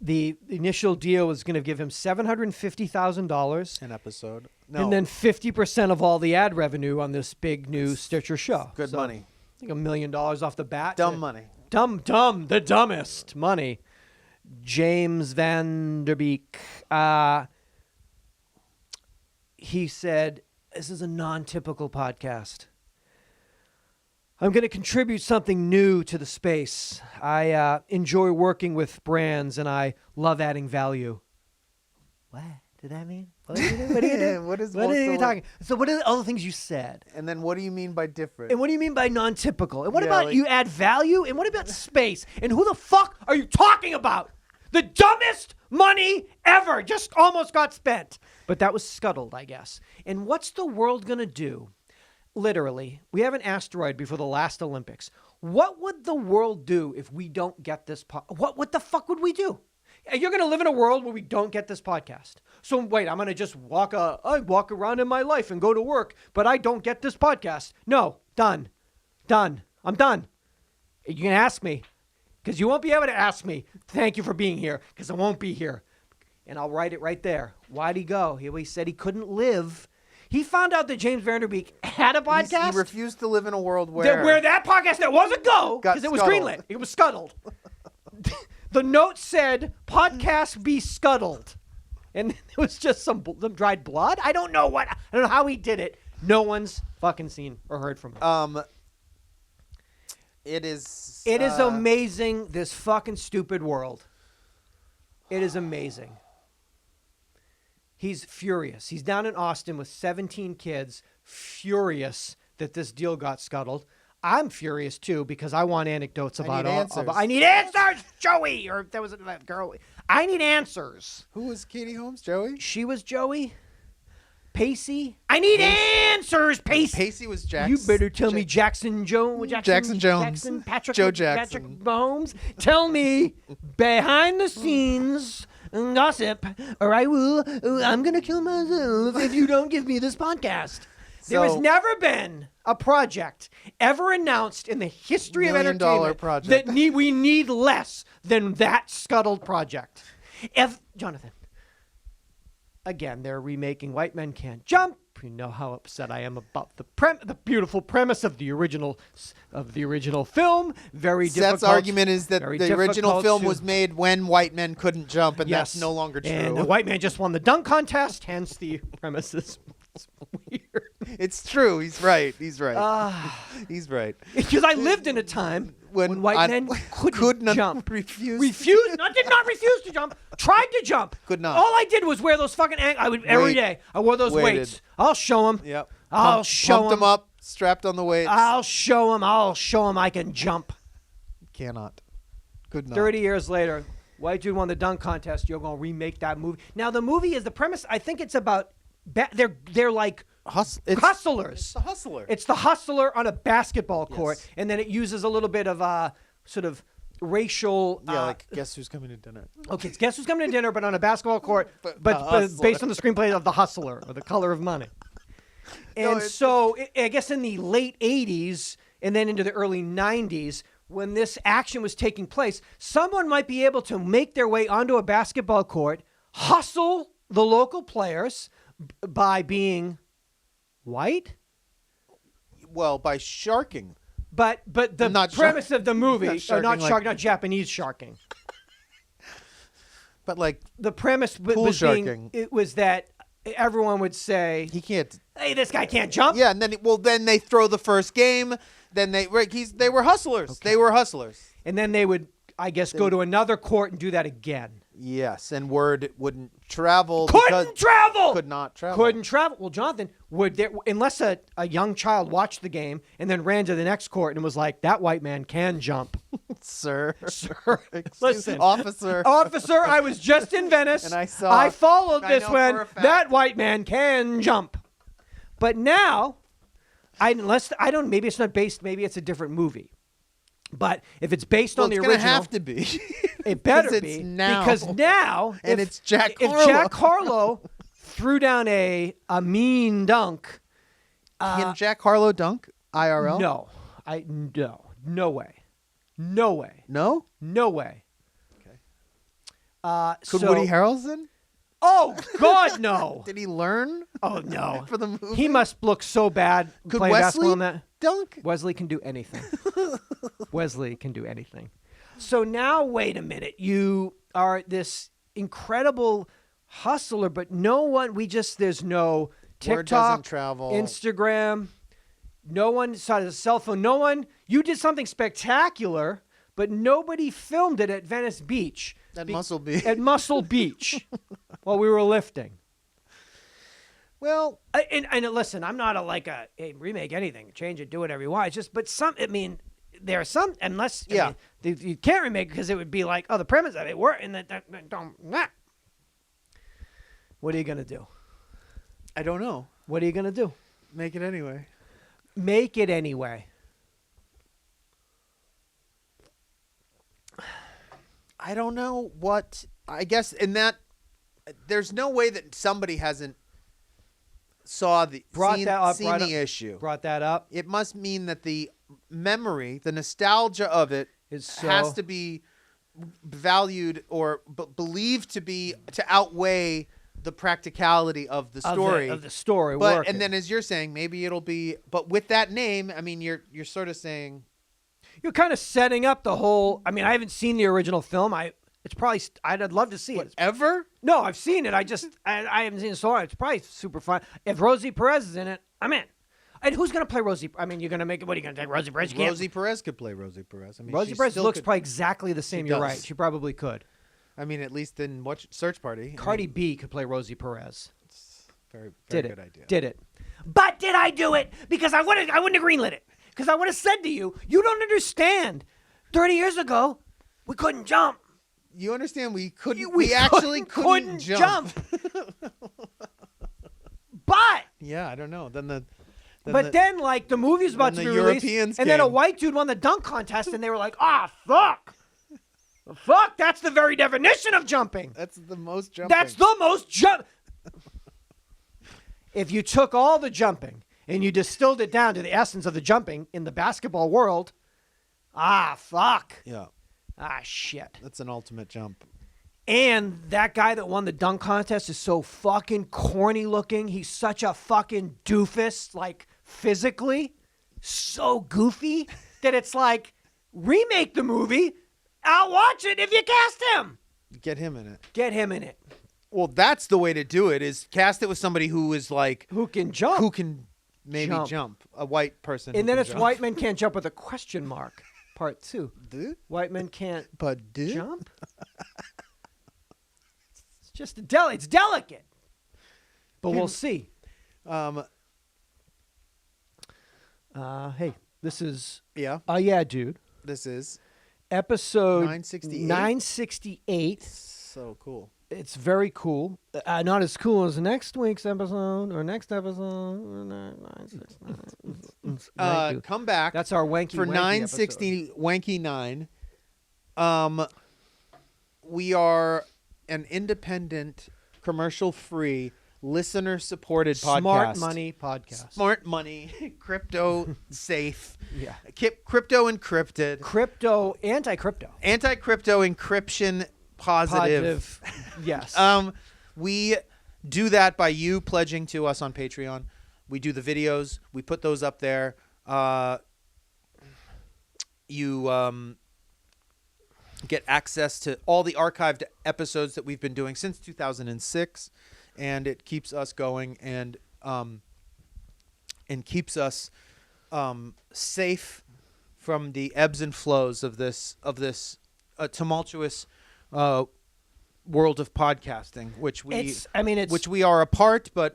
The initial deal was going to give him $750,000. an episode. No, And then 50% of all the ad revenue on this big new Stitcher show. good So, money. I think $1 million off the bat. Dumb money. Dumb, the dumbest money. James Vanderbeek. He said, this is a non-typical podcast. I'm going to contribute something new to the space. I enjoy working with brands, and I love adding value. What did that mean? What are you doing? What is What what's are you the- talking? So what are all the things you said? And then what do you mean by different? And what do you mean by non-typical? And what Yeah, about like- you add value? And what about space? And who the fuck are you talking about? The dumbest money ever just almost got spent. But that was scuttled, I guess. And what's the world going to do? Literally, we have an asteroid before the last Olympics. What would the world do if we don't get this what the fuck would we do? You're going to live in a world where we don't get this podcast. So wait, I'm going to just I walk around in my life and go to work, but I don't get this podcast. No, done. I'm done. You can ask me, because you won't be able to ask me, thank you for being here, because I won't be here. And I'll write it right there. Why'd he go? He said he couldn't live. He found out that James Vanderbeek had a podcast. He refused to live in a world where where that podcast that was a go, Got because it was scuttled. greenlit. It was scuttled. The note said, podcast be scuttled. And it was just some dried blood. I don't know how he did it. No one's fucking seen or heard from him. It is. It is amazing, this fucking stupid world. It is amazing. He's furious. He's down in Austin with 17 kids, furious that this deal got scuttled. I'm furious too because I want anecdotes about answers. I need answers, Joey. Or that was that girl. I need answers. Who was Katie Holmes? Joey? She was Joey. Pacey. I need answers, Pacey. Pacey was Jackson. You better tell me Jackson Jones. Jackson Jones. Patrick Jackson. Mahomes. Tell me behind the scenes gossip, or I'm going to kill myself if you don't give me this podcast. There has never been a project ever announced in the history of $1 million entertainment project. that we need less than that scuttled project. Jonathan. Again, they're remaking White Men Can't Jump, you know how upset I am about the beautiful premise of the original film. Very difficult. Seth's argument is that very the original difficult film to- was made when white men couldn't jump, and Yes. that's no longer true. And the white man just won the dunk contest, hence the premise is weird. It's true. He's right. He's right. He's right. Because I lived in a time when white men could not jump. refuse. I did not refuse to jump. Tried to jump. Could not. All I did was wear those fucking every day. I wore those Waited. weights. I'll show them. Yep. I'll show Pumped them. him up, strapped on the weights. I'll show them. I'll show them I can jump. Cannot. Could not. 30 years later, white dude won the dunk contest. You're going to remake that movie. Now, the movie is the premise. I think it's about they're like hustlers. It's the hustler. It's the hustler on a basketball court, Yes. and then it uses a little bit of sort of racial. like guess who's coming to dinner? Okay, it's Guess Who's Coming to Dinner, but on a basketball court, But but The Hustler. based on the screenplay of The Hustler or The Color of Money. And so, I guess in the late 80s and then into the early 90s, when this action was taking place, someone might be able to make their way onto a basketball court, hustle the local players by being white. Well, by sharking. But the Not premise of the movie, not sharking like- not Japanese sharking. But like The premise Pool was sharking. it was that everyone would say, he can't. "Hey, this guy can't jump." Yeah, and then they throw the first game. Then they were hustlers. Okay. They were hustlers. And then they would, I guess, go to another court and do that again. Yes, and word wouldn't travel. Couldn't travel. Could not travel. Couldn't travel. Well, Jonathan, unless a young child watched the game and then ran to the next court and was like, "That white man can jump." Sir. Sir, Excuse- listen. Officer. Officer, I was just in Venice. And I saw- I followed I this know one. for a fact. That white man can jump. But now, maybe it's not based, maybe it's a different movie. But if it's based on the it's original, gonna have to be. it better 'Cause be it's now. because now, And it's Jack If Harlow. Jack Harlow threw down a mean dunk, Can Jack Harlow dunk IRL? no way, no way, No? no way. Okay. Could So- Woody Harrelson? Oh God, no! Did he learn Oh no! for the movie? He must look so bad Could playing basketball Wesley in that. dunk? Wesley can do anything. Wesley can do anything. So now, wait a minute. You are this incredible hustler, but no one. There's no Word doesn't TikTok, travel. Instagram. No one saw a cell phone. No one. You did something spectacular, but nobody filmed it at Venice Beach. At Muscle Beach. At Muscle Beach, while we were lifting. Well, And listen, I'm not hey, remake anything, change it, do whatever you want. It's just, but there are some, unless, you can't remake because it would be like, the premise of it worked, and that. What are you going to do? I don't know. What are you going to do? Make it anyway. Make it anyway. I don't know what. I guess in that, there's no way that somebody hasn't seen the issue. Brought that up. It must mean that the memory, the nostalgia of it, has to be valued or believed to outweigh the practicality of the story. Of the story. But and then, as you're saying, maybe it'll be. But with that name, I mean, you're sort of saying. You're kind of setting up the whole. I mean, I haven't seen the original film. I'd love to see it. Ever? No, I've seen it. I haven't seen it so long. It's probably super fun. If Rosie Perez is in it, I'm in. And who's going to play Rosie? I mean, you're going to make it. What are you going to take? Rosie Perez? You can't- Rosie Perez could play Rosie Perez. I mean, Rosie she Perez still looks could- probably exactly the same. You're does. right. She probably could. I mean, at least in Search Party. Cardi B could play Rosie Perez. Very, Did very it? good idea. Did it? But did I do it? Because I wouldn't have greenlit it. Because I would have said to you, you don't understand. 30 years ago, we couldn't jump. You understand? We couldn't. We actually couldn't jump. But Yeah, I don't know. Then the movie was about to then be the released, Europeans and then a came. white dude won the dunk contest, and they were like, fuck. Fuck, that's the very definition of jumping. that's the most jumping. That's the most jump. If you took all the jumping and you distilled it down to the essence of the jumping in the basketball world, fuck. Yeah, Shit. that's an ultimate jump. And that guy that won the dunk contest is so fucking corny looking. He's such a fucking doofus, like physically, so goofy that it's like, remake the movie. I'll watch it if you cast him. Get him in it. Get him in it. Well, that's the way to do it, is cast it with somebody who is like, Who can jump. who can maybe jump. A white person. And who then can it's jump. white men can't jump with a question mark. Part 2. Dude? White men can't But dude? jump. It's just it's delicate. But we'll see. Hey, this is Yeah. Yeah, dude. This is Episode 968. 968. So cool. It's very cool. Not as cool as next week's episode or next episode. 969. Come back. That's our wanky for wanky 960 Wanky 9. We are an independent, commercial-free, listener-supported podcast. Smart money podcast. Smart money, crypto safe. Yeah. Crypto encrypted. Crypto, anti-crypto. Anti-crypto encryption positive. Yes. We do that by you pledging to us on Patreon. We do the videos. We put those up there. You get access to all the archived episodes that we've been doing since 2006, and it keeps us going and keeps us safe from the ebbs and flows of this tumultuous world of podcasting, which we are a part, but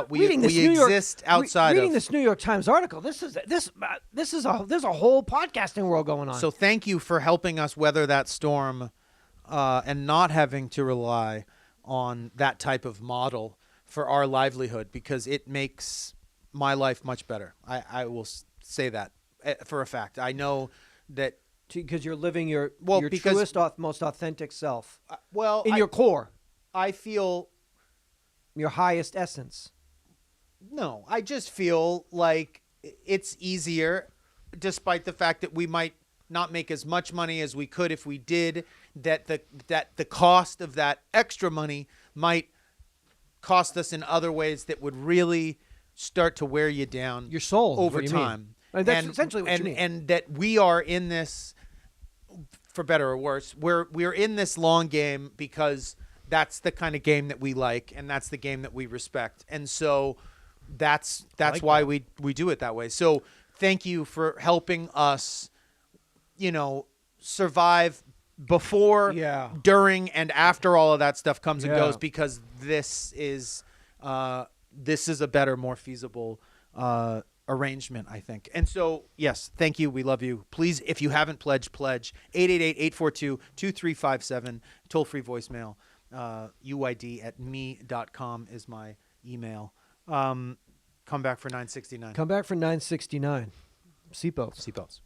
we exist outside reading of. this New York Times article, there's a whole podcasting world going on. So thank you for helping us weather that storm, and not having to rely on that type of model for our livelihood, because it makes my life much better. I will say that for a fact. I know that. Because you're living your because- truest, most authentic self. Your core. I feel. Your highest essence. No, I just feel like it's easier, despite the fact that we might not make as much money as we could if we did, that the cost of that extra money might cost us in other ways that would really start to wear you down. Your soul. Over what do you mean? time. That's essentially what you mean. And that we are in this, for better or worse, we're in this long game because that's the kind of game that we like, and that's the game that we respect. And so that's why we do it that way. So thank you for helping us, survive before, during, and after all of that stuff comes and goes, because this is a better, more feasible arrangement, I think. And so, yes, thank you. We love you. Please, if you haven't pledged, pledge. 888-842-2357, toll-free voicemail. UhhYeahDude@me.com is my email. Come back for 969. Come back for 969. Seatbelts. Seatbelts.